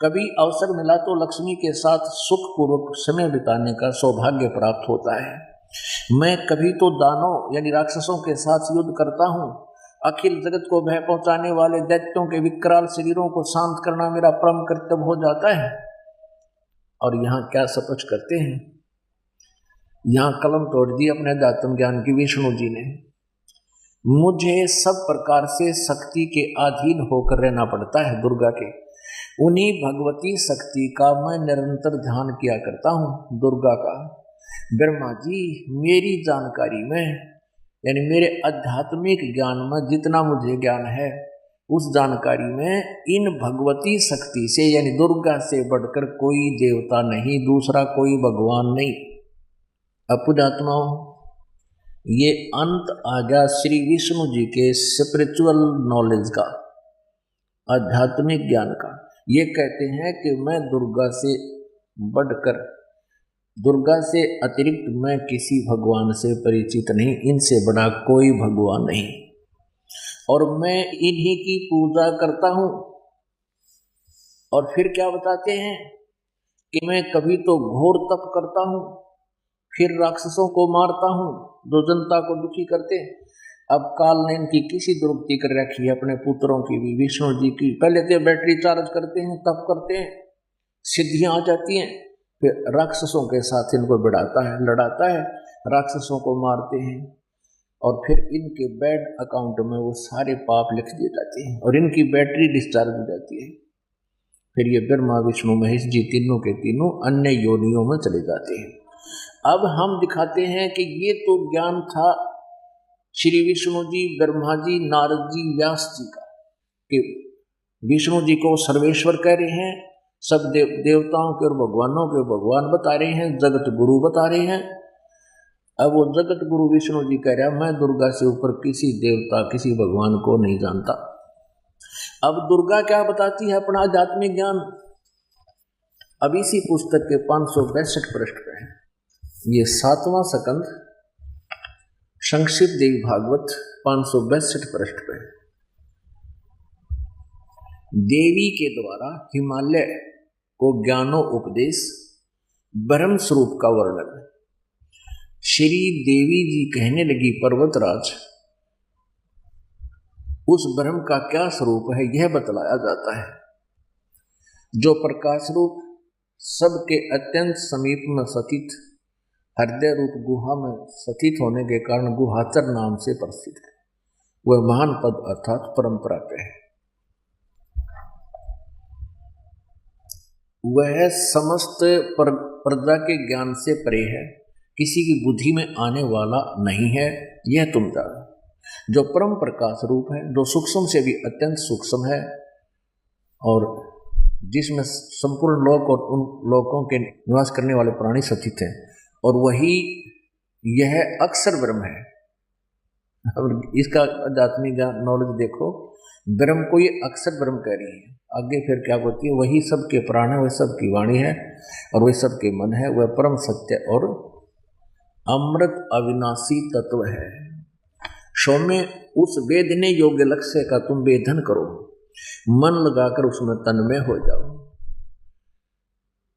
कभी अवसर मिला तो लक्ष्मी के साथ सुखपूर्वक समय बिताने का सौभाग्य प्राप्त होता है। मैं कभी तो दानव यानी राक्षसों के साथ युद्ध करता हूँ। अखिल जगत को भय पहुंचाने वाले दैत्यों के विकराल शरीरों को शांत करना मेरा परम कर्तव्य हो जाता है। और यहाँ क्या सपच करते हैं, यहाँ कलम तोड़ दी अपने अध्यात्म ज्ञान की विष्णु जी ने। मुझे सब प्रकार से शक्ति के अधीन होकर रहना पड़ता है, दुर्गा के। उन्हीं भगवती शक्ति का मैं निरंतर ध्यान किया करता हूँ, दुर्गा का। ब्रह्मा जी, मेरी जानकारी में यानी मेरे आध्यात्मिक ज्ञान में जितना मुझे ज्ञान है, उस जानकारी में इन भगवती शक्ति से यानी दुर्गा से बढ़कर कोई देवता नहीं, दूसरा कोई भगवान नहीं। अपुजात्माओं, ये अंत आ गया श्री विष्णु जी के स्पिरिचुअल नॉलेज का, आध्यात्मिक ज्ञान का। ये कहते हैं कि मैं दुर्गा से बढ़कर, दुर्गा से अतिरिक्त मैं किसी भगवान से परिचित नहीं, इनसे बड़ा कोई भगवान नहीं, और मैं इन्हीं की पूजा करता हूँ। और फिर क्या बताते हैं कि मैं कभी तो घोर तप करता हूँ, फिर राक्षसों को मारता हूँ जो जनता को दुखी करते हैं। अब काल ने इनकी किसी दुर्गति कर रखी है, अपने पुत्रों की भी, विष्णु जी की। पहले तो बैटरी चार्ज करते हैं, तप करते हैं, सिद्धियां आ जाती हैं, फिर राक्षसों के साथ इनको लड़ाता है, राक्षसों को मारते हैं, और फिर इनके बैड अकाउंट में वो सारे पाप लिख दिए जाते हैं और इनकी बैटरी डिस्चार्ज हो जाती है। फिर ये ब्रह्मा विष्णु महेश जी तीनों के तीनों अन्य योनियों में चले जाते हैं। अब हम दिखाते हैं कि ये तो ज्ञान था श्री विष्णु जी, ब्रह्मा जी, नारद जी, व्यास जी का, कि विष्णु जी को सर्वेश्वर कह रहे हैं, सब देवताओं के और भगवानों के भगवान बता रहे हैं, जगत गुरु बता रहे हैं। अब वो जगत गुरु विष्णु जी कह रहे हैं, मैं दुर्गा से ऊपर किसी देवता किसी भगवान को नहीं जानता। अब दुर्गा क्या बताती है अपना आध्यात्मिक ज्ञान, अब इसी पुस्तक के 562 पृष्ठ पे है, ये 7वां स्कंद संक्षिप्त देवी भागवत 562 पृष्ठ पे। देवी के द्वारा हिमालय को ज्ञानो उपदेश, ब्रह्म स्वरूप का वर्णन। श्री देवी जी कहने लगी, पर्वतराज, उस ब्रह्म का क्या स्वरूप है यह बतलाया जाता है, जो प्रकाश रूप सबके अत्यंत समीप में स्थित हृदय रूप गुहा में स्थित होने के कारण गुहाचर नाम से प्रसिद्ध है। वह महान पद अर्थात परंपरा पे है। वह समस्त प्रजा के ज्ञान से परे है, किसी की बुद्धि में आने वाला नहीं है, यह तुम जानो। जो परम प्रकाश रूप है, जो सूक्ष्म से भी अत्यंत सूक्ष्म है, और जिसमें संपूर्ण लोक और उन लोकों के निवास करने वाले प्राणी स्थित हैं, और वही यह अक्षर ब्रह्म है। अब इसका आध्यात्मिक नॉलेज देखो, ब्रह्म को ये अक्सर ब्रह्म कह रही है, आगे फिर क्या बोलती है, वही सबके प्राण है, वह सबकी वाणी है और वह सबके मन है, वह परम सत्य और अमृत अविनाशी तत्व है। सौम्य उस वेदने योग्य लक्ष्य का तुम वेधन करो, मन लगाकर उसमें तन्मय हो जाओ।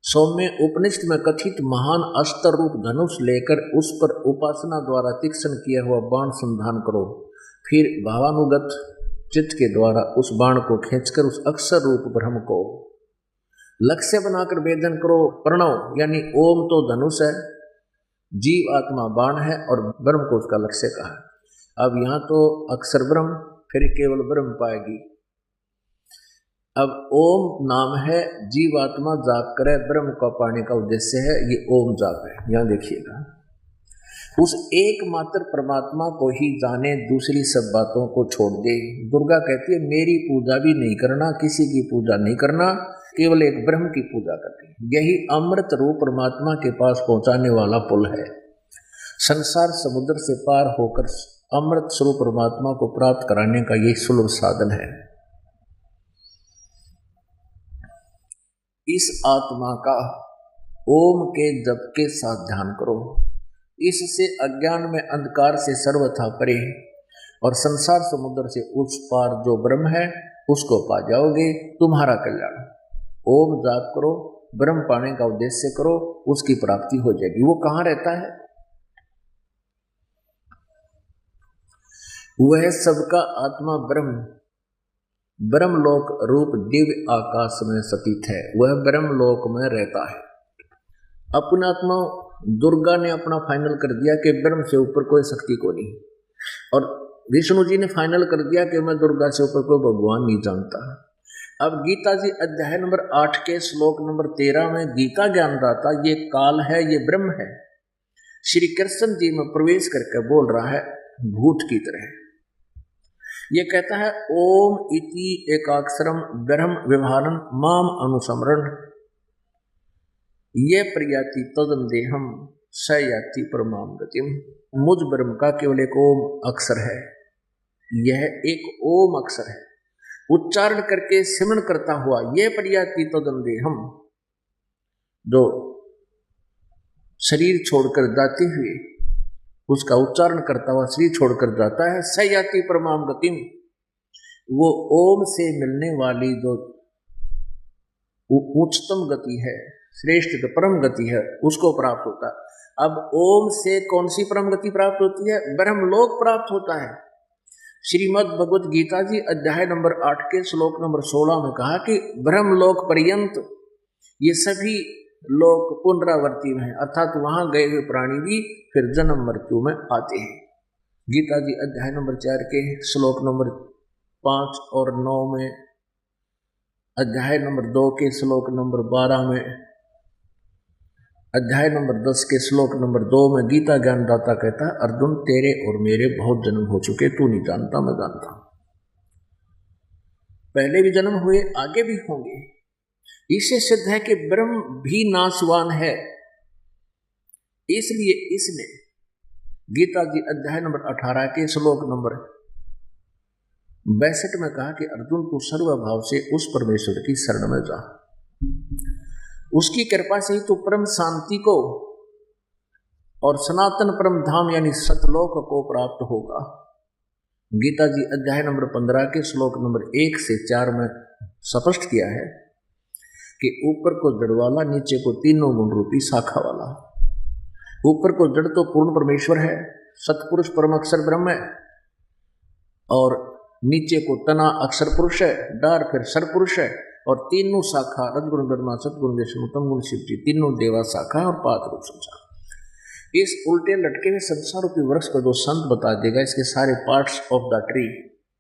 सौम्य उपनिषद में कथित महान अस्त्र रूप धनुष लेकर उस पर उपासना द्वारा तीक्ष्ण किया हुआ बाण संधान करो, फिर भावानुगत चित्त के द्वारा उस बाण को खींचकर उस अक्षर रूप ब्रह्म को लक्ष्य बनाकर वेदन करो। प्रणव यानी ओम तो धनुष है, जीव आत्मा बाण है और ब्रह्म को उसका लक्ष्य कहा। अब यहाँ तो अक्षर ब्रह्म, फिर केवल ब्रह्म पाएगी। अब ओम नाम है, जीवात्मा जाप करे, ब्रह्म का पाने का उद्देश्य है, ये ओम जाप है। यहाँ देखिएगा, उस एकमात्र परमात्मा को ही जाने, दूसरी सब बातों को छोड़ दे। दुर्गा कहती है मेरी पूजा भी नहीं करना, किसी की पूजा नहीं करना, केवल एक ब्रह्म की पूजा करनी। यही अमृत रूप परमात्मा के पास पहुंचाने वाला पुल है। संसार समुद्र से पार होकर अमृत स्वरूप परमात्मा को प्राप्त कराने का यही सुलभ साधन है। इस आत्मा का ओम के जप के साथ ध्यान करो, इससे अज्ञान में अंधकार से सर्वथा परे और संसार समुद्र से उस पार जो ब्रह्म है उसको पा जाओगे, तुम्हारा कल्याण। ओम जाप करो, ब्रह्म पाने का उद्देश्य करो, उसकी प्राप्ति हो जाएगी। वो कहाँ रहता है? वह सबका आत्मा ब्रह्म ब्रह्मलोक रूप दिव्य आकाश में स्थित है, वह ब्रह्मलोक में रहता है। अपना आत्मा दुर्गा ने अपना फाइनल कर दिया कि ब्रह्म से ऊपर कोई शक्ति को नहीं, और विष्णु जी ने फाइनल कर दिया कि मैं दुर्गा से ऊपर कोई भगवान नहीं जानता। अब गीता जी अध्याय नंबर 8 के श्लोक नंबर 13 में गीता ज्ञानदाता ये काल है, ये ब्रह्म है, श्री कृष्ण जी में प्रवेश करके बोल रहा है भूत की तरह। ये कहता है ओम इति एकाक्षरम ब्रह्म व्यवहारं माम अनुसमरण ये प्रयाति तदम देहम स याति परमाम गतिम। मुझ ब्रह्म का केवल एक ओम अक्षर है, यह एक ओम अक्षर है, उच्चारण करके सिमरण करता हुआ ये प्रयाति तदम देहम, जो शरीर छोड़कर जाते हुए उसका उच्चारण करता हुआ शरीर छोड़कर जाता है, स याति परमाम गतिम, वो ओम से मिलने वाली जो उच्चतम गति है, श्रेष्ठ परम गति है, उसको प्राप्त होता है। अब ओम से कौन सी परम गति प्राप्त होती है? ब्रह्मलोक प्राप्त होता है। श्रीमद् भगवद गीता जी अध्याय नंबर 8 के श्लोक नंबर 16 में कहा कि ब्रह्मलोक पर्यंत ये सभी लोग पुनरावर्ती में है, अर्थात वहां गए हुए प्राणी भी फिर जन्म मृत्यु में आते हैं। गीता जी अध्याय नंबर 4 के श्लोक नंबर 5 और 9 में, अध्याय नंबर 2 के श्लोक नंबर 12 में, अध्याय नंबर 10 के श्लोक नंबर 2 में गीता ज्ञानदाता कहता है अर्जुन तेरे और मेरे बहुत जन्म हो चुके, तू नहीं जानता, मैं जानता हूं। पहले भी जन्म हुए, आगे भी होंगे। इससे सिद्ध है कि ब्रह्म भी नाशवान है। इसलिए इसने गीता जी अध्याय नंबर 18 के श्लोक नंबर 62 में कहा कि अर्जुन तू सर्वभाव से उस परमेश्वर की शरण में जा, उसकी कृपा से ही तू परम शांति को और सनातन परम धाम यानी सतलोक को प्राप्त होगा। गीता जी अध्याय नंबर 15 के श्लोक नंबर 1 से 4 में स्पष्ट किया है कि ऊपर को जड़ वाला, नीचे को तीनों गुण रूपी शाखा वाला। ऊपर को जड़ तो पूर्ण परमेश्वर है, सतपुरुष परम अक्षर ब्रह्म है, और नीचे को तना अक्षर पुरुष है, डार फिर सर पुरुष है, और तीनों शाखा रजगुण ब्रह्मा सतगुण विष्णु तम गुण शिव जी, तीनों देवा शाखा और पात रूप संसार। इस उल्टे लटके हुए संसार रूपी वृक्ष को जो संत बता देगा, इसके सारे पार्ट्स ऑफ द ट्री,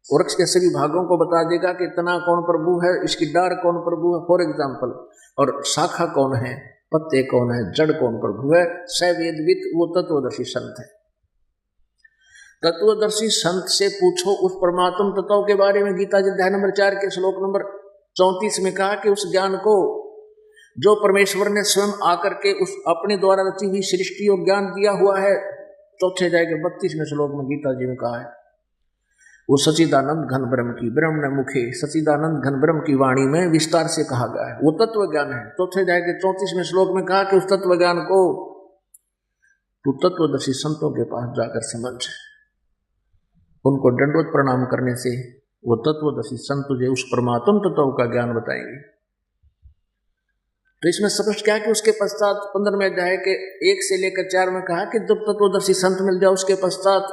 वृक्ष के सभी भागों को बता देगा कि तना कौन प्रभु है, इसकी डार कौन प्रभु है फॉर एग्जाम्पल, और शाखा कौन है, पत्ते कौन है, जड़ कौन प्रभु है, सवेदविद वो तत्वदर्शी संत है। तत्वदर्शी संत से पूछो उस परमात्म तत्व के बारे में। गीता जी अध्याय नंबर 4 के श्लोक नंबर 34 में कहा कि उस ज्ञान को जो परमेश्वर ने स्वयं आकर के उस अपने द्वारा रची हुई सृष्टि और ज्ञान दिया हुआ है, चौथे अध्याय के 32वें श्लोक में गीता जी ने कहा है, वो सच्चिदानंद घन ब्रह्म की ब्रह्म मुखे सच्चिदानंद घन ब्रह्म की वाणी में विस्तार से कहा गया है, वो तत्व ज्ञान है। चौथे अध्याय के 34वें श्लोक में कहा कि उस तत्व ज्ञान को तू तत्वदर्शी संतों के पास जाकर समझ, उनको दंडवत प्रणाम करने से वो तत्वदर्शी संत तुझे उस परमात्म तत्व का ज्ञान बताएंगे। तो इसमें स्पष्ट क्या कि उसके पश्चात 15वें अध्याय के 1 से लेकर 4 में कहा कि जब तत्वदर्शी संत मिल जाए उसके पश्चात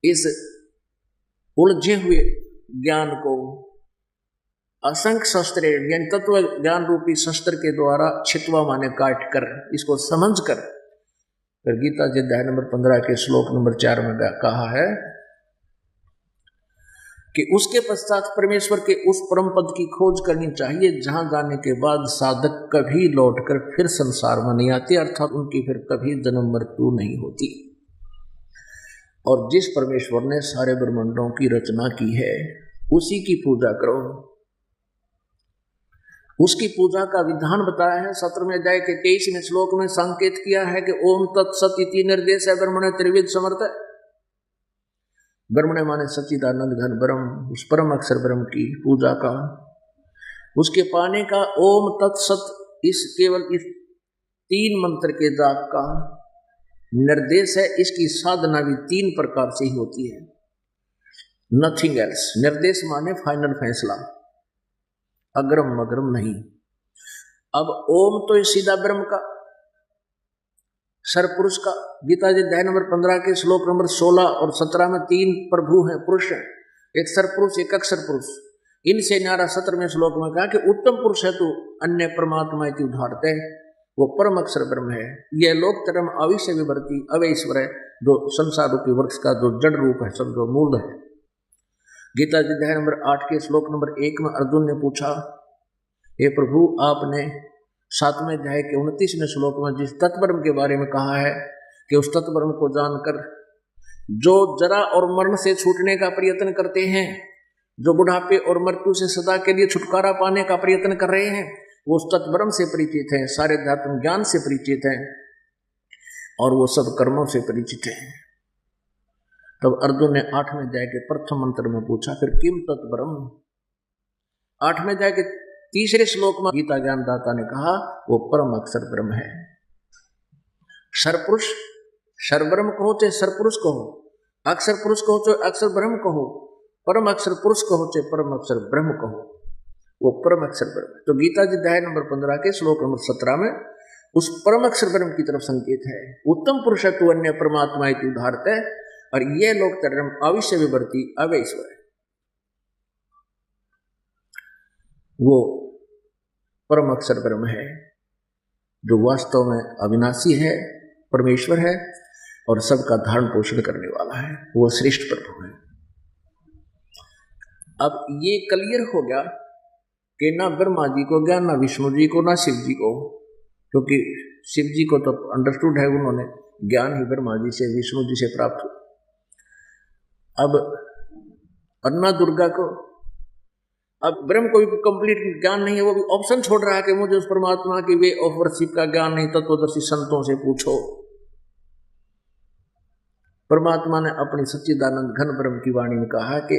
इस उलझे हुए ज्ञान को असंख्य शस्त्र यानी तत्व ज्ञान रूपी शस्त्र के द्वारा छितवा माने काट कर इसको समझ कर फिर गीता जी अध्याय नंबर 15 के श्लोक नंबर 4 में कहा है कि उसके पश्चात परमेश्वर के उस परम पद की खोज करनी चाहिए जहां जाने के बाद साधक कभी लौटकर फिर संसार में नहीं आते, अर्थात उनकी फिर कभी जन्म मृत्यु नहीं होती। और जिस परमेश्वर ने सारे ब्रह्मांडों की रचना की है उसी की पूजा करो। उसकी पूजा का विधान बताया है 17वें अध्याय के 23वें श्लोक में संकेत किया है कि ओम तत्सत इति निर्देश है ब्रह्मणे त्रिविध समर्थ। ब्रह्मणे माने सच्चिदानंद घन ब्रह्म, उस परम अक्षर ब्रह्म की पूजा का, उसके पाने का ओम तत्सत इस केवल इस 3 मंत्र के जाप का निर्देश है। इसकी साधना भी 3 प्रकार से ही होती है, नथिंग एल्स। निर्देश माने फाइनल फैसला, अग्रम मग्रम नहीं। अब ओम तो ये सीधा ब्रह्म का सरपुरुष का, गीता जी अध्याय नंबर 15 के श्लोक नंबर 16 और 17 में 3 प्रभु हैं, पुरुष हैं, एक सरपुरुष एक अक्षर पुरुष। इनसे न्यारा 17वें श्लोक में कहा कि उत्तम पुरुष है तू अन्य परमात्मा इति उदाहरते, वो परम अक्षर ब्रह्म है। यह लोक धर्म अविश्य विवर्ती अवैश्वर है, जो संसार रूपी वृक्ष का जो जड़ रूप है, सब जो मूल है। गीता जी अध्याय नंबर 8 के श्लोक नंबर 1 में अर्जुन ने पूछा, हे प्रभु आपने 7वें अध्याय के 29वें श्लोक में जिस तत्ब्रह्म के बारे में कहा है कि उस तत्ब्रह्म को जानकर जो जरा और मरण से छूटने का प्रयत्न करते हैं, जो बुढ़ापे और मृत्यु से सदा के लिए छुटकारा पाने का प्रयत्न कर रहे हैं, वो उस तत्ब्रह्म से परिचित हैं, सारे अध्यात्म ज्ञान से परिचित हैं और वो सब कर्मों से परिचित हैं। तब अर्जुन ने 8वें अध्याय के प्रथम मंत्र में पूछा, फिर किम तत्ब्रह्म। 8वें अध्याय के 3रे श्लोक में गीता ज्ञानदाता ने कहा वो परम अक्षर ब्रह्म है। सरपुरुष सरब्रह्म कहो चाहे सरपुरुष कहो, अक्षर पुरुष कहो चाहे अक्षर ब्रह्म कहो, परम अक्षर पुरुष कहो चाहे परम अक्षर ब्रह्म कहो, वो परम अक्षर ब्रह्म। तो गीता जी अध्याय नंबर 15 के श्लोक नंबर 17 में उस परम अक्षर ब्रह्म की तरफ संकेत है। उत्तम पुरुष है तू अन्य परमात्मा इति उदाहरते, और ये लोक धर्म अविश्य विवर्ती अवैश्वर है। वो परम अक्षर ब्रह्म है जो वास्तव में अविनाशी है, परमेश्वर है और सबका धारण पोषण करने वाला है, वो श्रेष्ठ प्रभु है। अब ये क्लियर हो गया कि ना ब्रह्मा जी को ज्ञान, ना विष्णु जी को, ना शिव जी को, क्योंकि शिव जी को तो अंडरस्टूड है, उन्होंने ज्ञान ही ब्रह्मा जी से विष्णु जी से प्राप्त हुआ। अब अन्ना दुर्गा को अब ब्रह्म को भी कंप्लीट ज्ञान नहीं है, वो भी ऑप्शन छोड़ रहा है कि मुझे उस परमात्मा की वे ऑफ वर्शिप का ज्ञान नहीं, तत्वदर्शी संतों से पूछो। परमात्मा ने अपनी सच्चिदानंद घन ब्रह्म की वाणी में कहा कि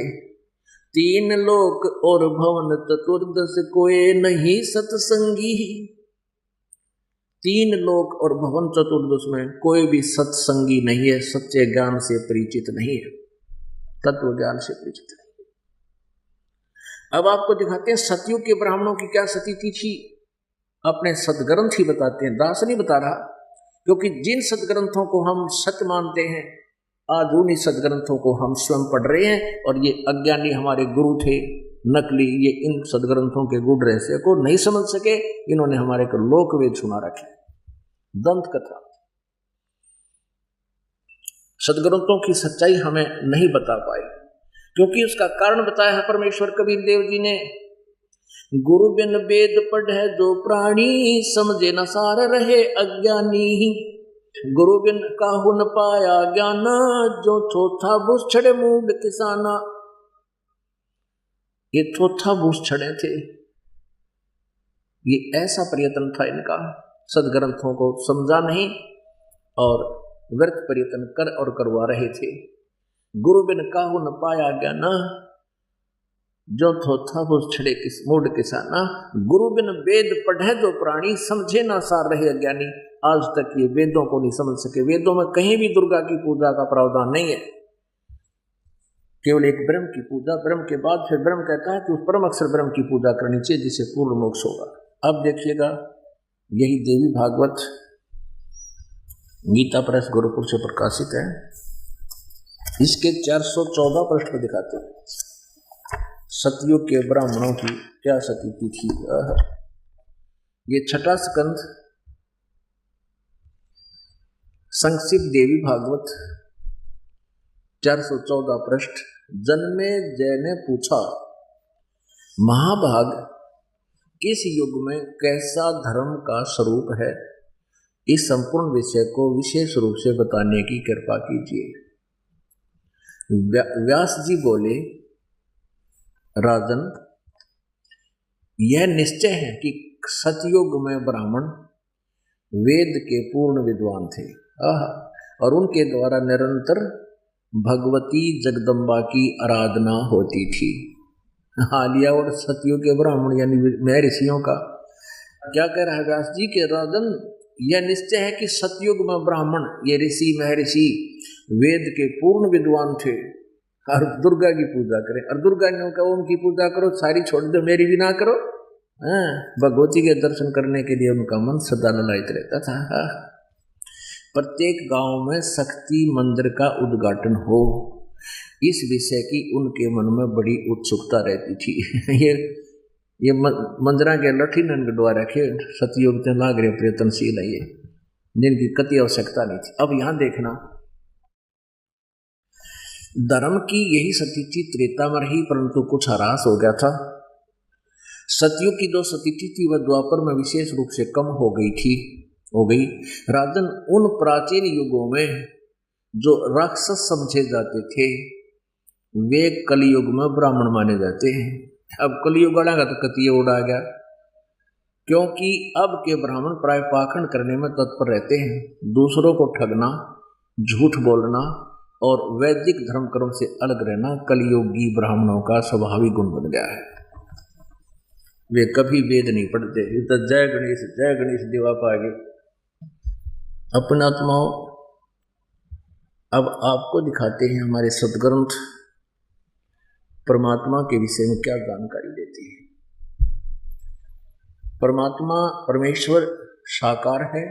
3 लोक और भवन चतुर्दश कोई नहीं सत्संगी। 3 लोक और भवन चतुर्दश में कोई भी सत्संगी नहीं है, सच्चे ज्ञान से परिचित नहीं है, तत्व ज्ञान से परिचित नहीं। अब आपको दिखाते हैं सतयुग के ब्राह्मणों की क्या स्थिति थी, अपने सदग्रंथ ही बताते हैं, दास नहीं बता रहा। क्योंकि जिन सदग्रंथों को हम सत्य मानते हैं, आज उन्हीं सदग्रंथों को हम स्वयं पढ़ रहे हैं, और ये अज्ञानी हमारे गुरु थे नकली, ये इन सदग्रंथों के गूढ़ रहस्य को नहीं समझ सके, इन्होंने हमारे को लोकवेद सुना रखे, दंत कथा। सदग्रंथों की सच्चाई हमें नहीं बता पाई, क्योंकि उसका कारण बताया है परमेश्वर कबीर देव जी ने, गुरु बिन वेद पढ़े जो प्राणी, समझे न सार रहे अज्ञानी। गुरु बिन काहू न पाया ज्ञान, जो थोथा बूस छड़े मूड किसाना। ये थोथा बूस छड़े थे, ये ऐसा प्रयत्न था इनका, सदग्रंथों को समझा नहीं और व्यर्थ प्रयत्न कर और करवा रहे थे। गुरु बिन काहू न पाया ज्ञाना, जो थोथा वो छड़े किस मूड किसाना। गुरु बिन वेद पढ़े जो प्राणी, समझे ना सार रहे अज्ञानी। आज तक ये वेदों को नहीं समझ सके। वेदों में कहीं भी दुर्गा की पूजा का प्रावधान नहीं है, केवल एक ब्रह्म की पूजा। ब्रह्म के बाद फिर ब्रह्म कहता है कि उस परम अक्षर ब्रह्म की पूजा करनी चाहिए जिससे पूर्ण मोक्ष होगा। अब देखिएगा, यही देवी भागवत गीता प्रेस गोरखपुर से प्रकाशित है। इसके 414 पृष्ठ पर दिखाते हैं सतयुग के ब्राह्मणों की क्या स्थिति थी। ये छठा स्कंध संक्षिप्त देवी भागवत 414 पृष्ठ। जन्मे जय ने पूछा, महाभाग इस युग में कैसा धर्म का स्वरूप है, इस संपूर्ण विषय को विशेष रूप से बताने की कृपा कीजिए। व्यास जी बोले, राजन, यह निश्चय है कि सतयुग में ब्राह्मण वेद के पूर्ण विद्वान थे और उनके द्वारा निरंतर भगवती जगदम्बा की आराधना होती थी। हालिया और सतयुग के ब्राह्मण यानी महर्षियों का क्या कह रहा है व्यास जी के, राजन यह निश्चय है कि सतयुग में ब्राह्मण ये ऋषि महर्षि वेद के पूर्ण विद्वान थे और दुर्गा की पूजा करें। और दुर्गा ने कहा उनकी पूजा करो, सारी छोड़ दो, मेरी भी ना करो। भगवती के दर्शन करने के लिए उनका मन सदा ललायित रहता था। प्रत्येक गांव में शक्ति मंदिर का उद्घाटन हो, इस विषय की उनके मन में बड़ी उत्सुकता रहती थी। ये मंदिरा के लठी नंगडवा रखे सतयुग के नागरे प्रयत्नशील है, ये जिनकी कति आवश्यकता नहीं थी। अब यहां देखना, धर्म की यही स्थिति त्रेता में रही, परंतु कुछ ह्रास हो गया था। सतयुग की जो स्थिति थी वह द्वापर में विशेष रूप से कम हो गई। राजन, उन प्राचीन युगों में जो राक्षस समझे जाते थे वे कलयुग में ब्राह्मण माने जाते हैं। अब कलयुग वाला का तो कतिये उड़ा गया, क्योंकि अब के ब्राह्मण प्राय पाखंड करने में तत्पर रहते हैं। दूसरों को ठगना, झूठ बोलना और वैदिक धर्म कर्म से अलग रहना कलयुगी ब्राह्मणों का स्वाभाविक गुण बन गया है। वे कभी वेद नहीं पढ़ते, तो जय गणेश देवा पागे अपने आत्माओं। अब आपको दिखाते हैं हमारे सदग्रंथ परमात्मा के विषय में क्या जानकारी देती है। परमात्मा परमेश्वर साकार है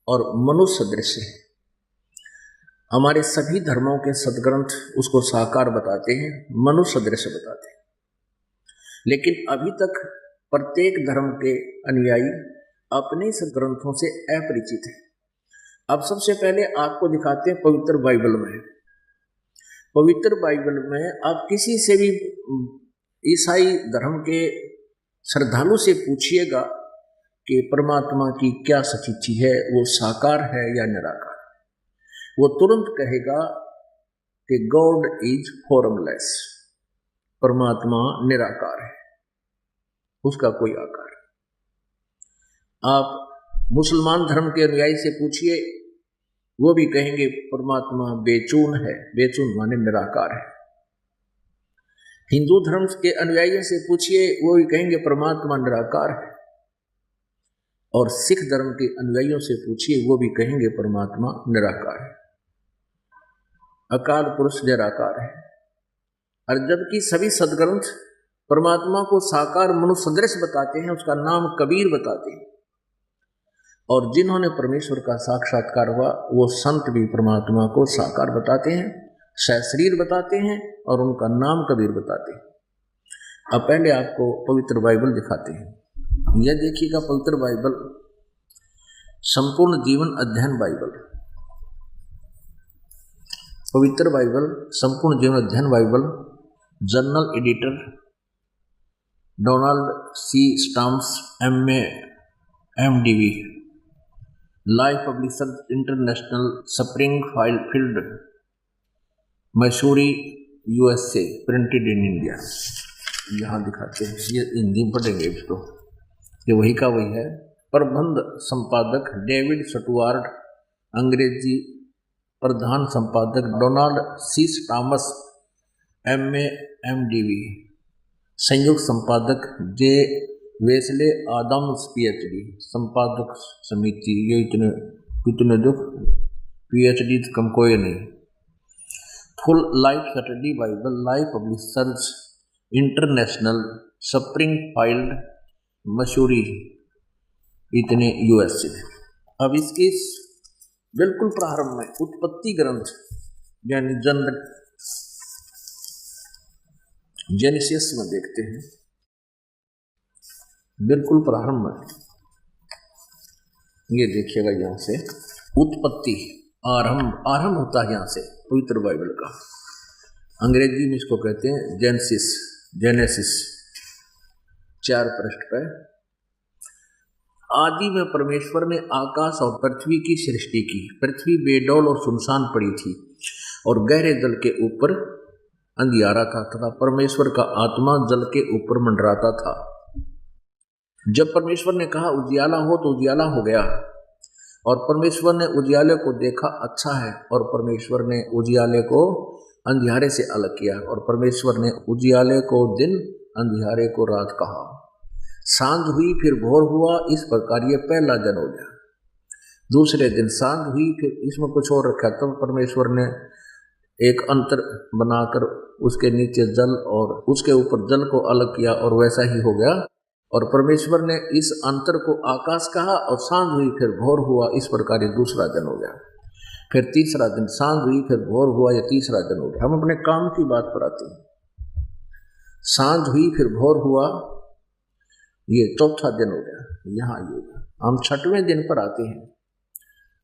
और मनुष्य सदृश है। हमारे सभी धर्मों के सदग्रंथ उसको साकार बताते हैं, मनुष्य सदृश बताते हैं। लेकिन अभी तक प्रत्येक धर्म के अनुयायी अपने सदग्रंथों से अपरिचित है। अब सबसे पहले आपको दिखाते हैं पवित्र बाइबल में। पवित्र बाइबल में आप किसी से भी ईसाई धर्म के श्रद्धालु से पूछिएगा कि परमात्मा की क्या स्थिति है, वो साकार है या निराकार, वो तुरंत कहेगा कि गॉड इज फॉर्मलेस, परमात्मा निराकार है, उसका कोई आकार। आप मुसलमान धर्म के अनुयायी से पूछिए, वो भी कहेंगे परमात्मा बेचून है, बेचून माने निराकार है। हिंदू धर्म के अनुयायियों से पूछिए, वो भी कहेंगे परमात्मा निराकार है। और सिख धर्म के अनुयायियों से पूछिए, वो भी कहेंगे परमात्मा निराकार है, अकाल पुरुष निराकार है। और जबकि सभी सदग्रंथ परमात्मा को साकार मनुष्य सदृश बताते हैं, उसका नाम कबीर बताते हैं। और जिन्होंने परमेश्वर का साक्षात्कार हुआ वो संत भी परमात्मा को साकार बताते हैं, सशरीर बताते हैं और उनका नाम कबीर बताते हैं। अब पहले आपको पवित्र बाइबल दिखाते हैं। यह देखिएगा पवित्र बाइबल, संपूर्ण जीवन अध्ययन बाइबल, पवित्र बाइबल संपूर्ण जीवन अध्ययन Bible, journal editor Donald C Stamps MA MDV, live publisher international, Springfield Missouri USA, printed in India. यहाँ दिखाते हैं, ये हिंदी में पढ़ेंगे इसको, ये वही का वही है। प्रबंध संपादक डेविड स्टुअर्ट, अंग्रेजी प्रधान संपादक डोनाल्ड सीस टॉमस MA MDV, संयुक्त संपादक जे वेस्ले आदम्स PhD, संपादक समिति। ये कितने दुख, PhD कम कोई नहीं। Full life study Bible, life publishers international, Springfield Mussoorie, इतने USA। अब इसके बिल्कुल प्रारंभ में उत्पत्ति ग्रंथ यानी जेनेसिस में देखते हैं। बिल्कुल प्रारंभ में ये देखिएगा, यहां से उत्पत्ति आरंभ होता है यहां से पवित्र बाइबल का। अंग्रेजी में इसको कहते हैं जेनेसिस। 4 पृष्ठ पर, आदि में परमेश्वर ने आकाश और पृथ्वी की सृष्टि की। पृथ्वी बेडौल और सुनसान पड़ी थी और गहरे जल के ऊपर अंधियारा था तथा परमेश्वर का आत्मा जल के ऊपर मंडराता था। जब परमेश्वर ने कहा उजियाला हो, तो उजियाला हो गया। और परमेश्वर ने उजियाले को देखा अच्छा है, और परमेश्वर ने उजियाले को अंधियारे से अलग किया, और परमेश्वर ने उजियाले को दिन, अंधियारे को रात कहा। सांझ हुई फिर भोर हुआ, इस प्रकार ये पहला दिन हो गया। दूसरे दिन सांझ हुई, फिर इसमें कुछ और रखा। तब परमेश्वर ने एक अंतर बनाकर उसके नीचे जल और उसके ऊपर जल को अलग किया, और वैसा ही हो गया। और परमेश्वर ने इस अंतर को आकाश कहा, और सांझ हुई फिर भोर हुआ, इस प्रकार ये दूसरा दिन हो गया। फिर तीसरा दिन, सांझ हुई फिर भोर हुआ, यह तीसरा दिन हो गया। हम अपने काम की बात पर आते हैं। सांझ हुई फिर भोर हुआ, ये चौथा दिन हो गया। यहाँ ये हम 6वें दिन पर आते हैं।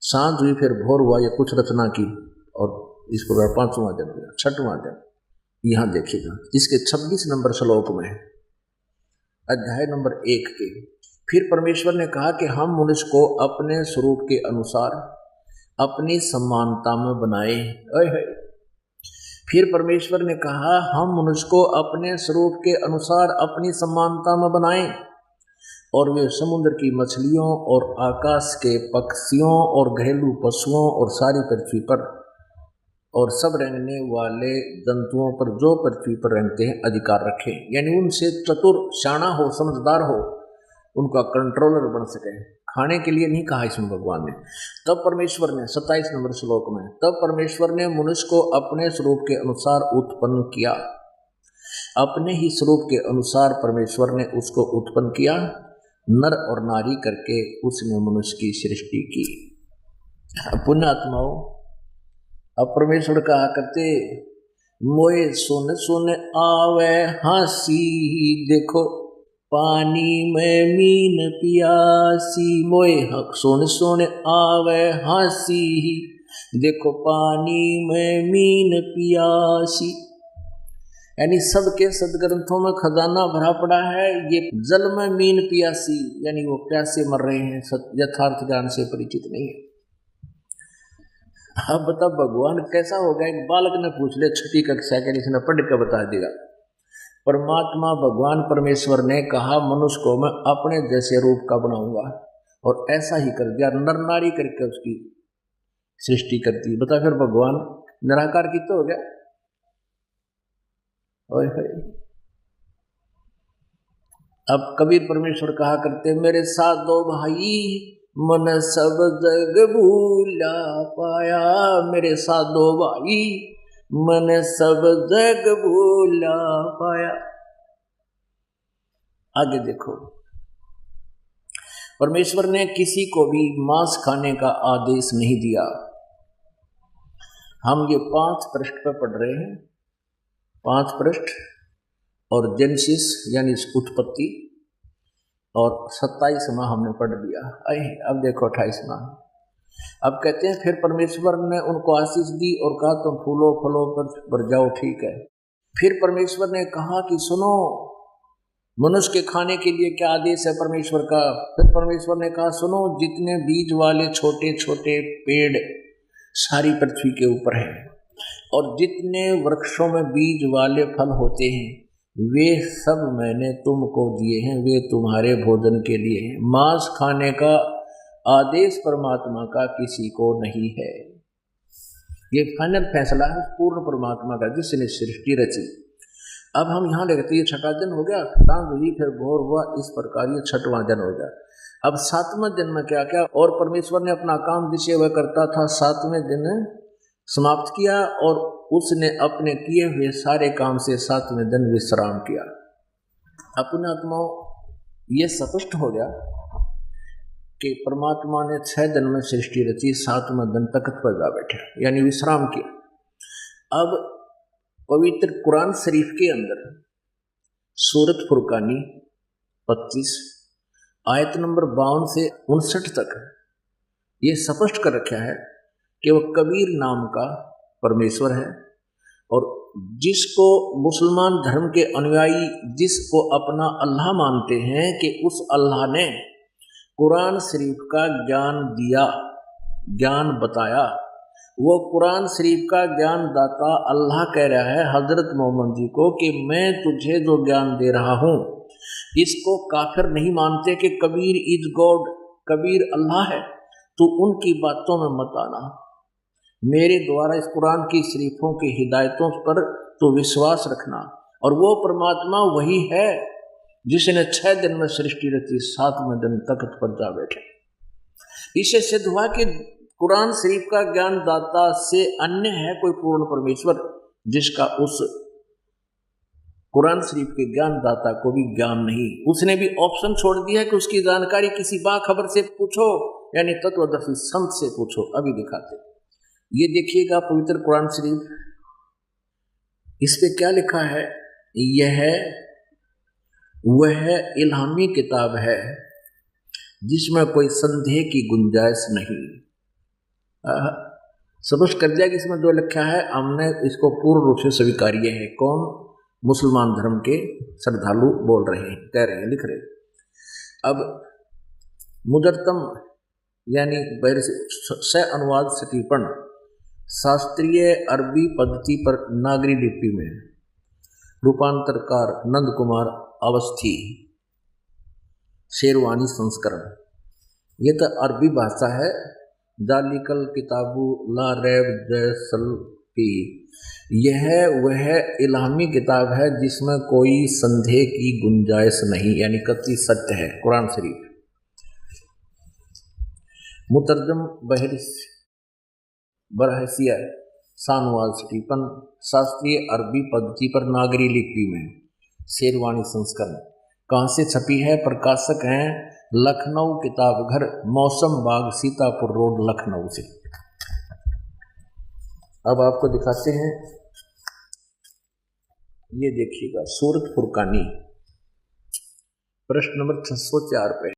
सांझ हुई फिर भोर हुआ, ये कुछ रचना की, और इस प्रकार 5वां दिन हो गया। 6वां दिन यहाँ देखिएगा, इसके 26 नंबर श्लोक में, अध्याय नंबर 1 के। फिर परमेश्वर ने कहा कि हम मनुष्य को अपने स्वरूप के अनुसार अपनी समानता में बनाए। फिर परमेश्वर ने कहा हम मनुष्य को अपने स्वरूप के अनुसार अपनी समानता में बनाएं, और वे समुद्र की मछलियों और आकाश के पक्षियों और घरेलू पशुओं और सारी पृथ्वी पर और सब रेंगने वाले जंतुओं पर जो पृथ्वी पर रेंगते हैं अधिकार रखें। यानी उनसे चतुर, शाना हो, समझदार हो, उनका कंट्रोलर बन सके। खाने के लिए नहीं कहा इसमें भगवान ने। तब परमेश्वर ने 27 नंबर श्लोक में, तब परमेश्वर ने मनुष्य को अपने स्वरूप के अनुसार उत्पन्न किया। अपने ही स्वरूप के अनुसार परमेश्वर ने उसको उत्पन्न किया, नर और नारी करके उसने मनुष्य की सृष्टि की। पुण्यात्माओं, अब परमेश्वर कहा करते, मोए सुन सुन आवे हंसी, देखो पानी में मीन पियासी। मोए सुन सुन आवे हंसी, देखो पानी में मीन पियासी। यानी सबके सदग्रंथों में खजाना भरा पड़ा है। ये जल में मीन पियासी, यानी वो प्यासे मर रहे हैं, यथार्थ ज्ञान से परिचित नहीं है। अब बता भगवान कैसा होगा? एक बालक ने पूछ लिया 6ठी कक्षा के, इसने पढ़ के बता दिया। परमात्मा भगवान परमेश्वर ने कहा मनुष्य को मैं अपने जैसे रूप का बनाऊंगा, और ऐसा ही कर दिया, नर नारी करके उसकी सृष्टि करती। बता फिर भगवान निराकार की तो हो गया। अब कबीर परमेश्वर कहा करते, मेरे साथ 2 भाई मन सब जग भूला पाया। मेरे साथ 2 भाई मन सब जग भूला पाया। आगे देखो, परमेश्वर ने किसी को भी मांस खाने का आदेश नहीं दिया। हम ये 5 पृष्ठ पर पढ़ रहे हैं, 5 पृष्ठ, और जेनेसिस यानी उत्पत्ति, और 27वां हमने पढ़ लिया। अब देखो 28वां। अब कहते हैं फिर परमेश्वर ने उनको आशीष दी और कहा तुम फूलो फलो पर भर जाओ। ठीक है। फिर परमेश्वर ने कहा कि सुनो, मनुष्य के खाने के लिए क्या आदेश है परमेश्वर का? फिर परमेश्वर ने कहा सुनो, जितने बीज वाले छोटे छोटे पेड़ सारी पृथ्वी के ऊपर हैं, और जितने वृक्षों में बीज वाले फल होते हैं, वे सब मैंने तुमको दिए हैं, वे तुम्हारे भोजन के लिए हैं। मांस खाने का आदेश परमात्मा का किसी को नहीं है। ये फाइनल फैसला है पूर्ण परमात्मा का जिसने सृष्टि रची। अब हम यहाँ देखते ये छठा दिन हो गया, सांझ हुई फिर भोर हुआ, इस प्रकार ये छठवां दिन हो गया। अब सातवें दिन में क्या क्या, और परमेश्वर ने अपना काम जिसे वह करता था सातवें दिन समाप्त किया और उसने अपने किए हुए सारे काम से सातवें दिन विश्राम किया। अपने आत्माओं ये स्पष्ट हो गया कि परमात्मा ने 6 दिन में सृष्टि रची, 7वें दिन तख्त पर जा बैठा यानी विश्राम किया। अब पवित्र कुरान शरीफ के अंदर सूरत फुरकानी 25 आयत नंबर 52 से 59 तक ये स्पष्ट कर रखा है कि वह कबीर नाम का परमेश्वर है और जिसको मुसलमान धर्म के अनुयायी जिसको अपना अल्लाह मानते हैं कि उस अल्लाह ने कुरान शरीफ का ज्ञान दिया, ज्ञान बताया। वो कुरान शरीफ का ज्ञान दाता अल्लाह कह रहा है हजरत मोहम्मद जी को कि मैं तुझे जो ज्ञान दे रहा हूँ इसको काफिर नहीं मानते कि कबीर इज गॉड, कबीर अल्लाह है, तो उनकी बातों में मत आना। मेरे द्वारा इस कुरान की शरीफों की हिदायतों पर तो विश्वास रखना। और वो परमात्मा वही है जिसने 6 दिन में सृष्टि रची, 7वें दिन तख्त पर जा बैठे। इससे सिद्ध हुआ कि कुरान शरीफ का ज्ञान दाता से अन्य है कोई पूर्ण परमेश्वर जिसका उस कुरान शरीफ के ज्ञान दाता को भी ज्ञान नहीं। उसने भी ऑप्शन छोड़ दिया कि उसकी जानकारी किसी बाखबर से पूछो यानी तत्वदर्शी संत से पूछो। अभी दिखाते, ये देखिएगा पवित्र कुरान शरीफ, इस पे क्या लिखा है। यह वह इल्हामी किताब है जिसमें कोई संदेह की गुंजाइश नहीं। स्पष्ट कर दिया कि इसमें जो लिखा है हमने इसको पूर्ण रूप से स्वीकार्य है। कौन? मुसलमान धर्म के श्रद्धालु बोल रहे हैं, कह रहे हैं, लिख रहे हैं। अब मुदरतम यानी स अनुवाद सटीपण शास्त्रीय अरबी पद्धति पर नागरी लिपि में रूपांतरकार नंद कुमार अवस्थी शेरवानी संस्करण। ये तो अरबी भाषा है। जालिकल किताबु ला रैब जैसल पी, यह वह इल्हामी किताब है जिसमें कोई संदेह की गुंजाइश नहीं यानी कतई सत्य है कुरान शरीफ। मुतरजम बरहसिया सानुवाद स्टीफन शास्त्रीय अरबी पद्धति पर नागरी लिपि में शेरवानी संस्करण। कहाँ से छपी है? प्रकाशक हैं लखनऊ किताब घर, मौसम बाग, सीतापुर रोड, लखनऊ से। अब आपको दिखाते हैं, ये देखिएगा सूरत फुरकानी प्रश्न नंबर 604 पे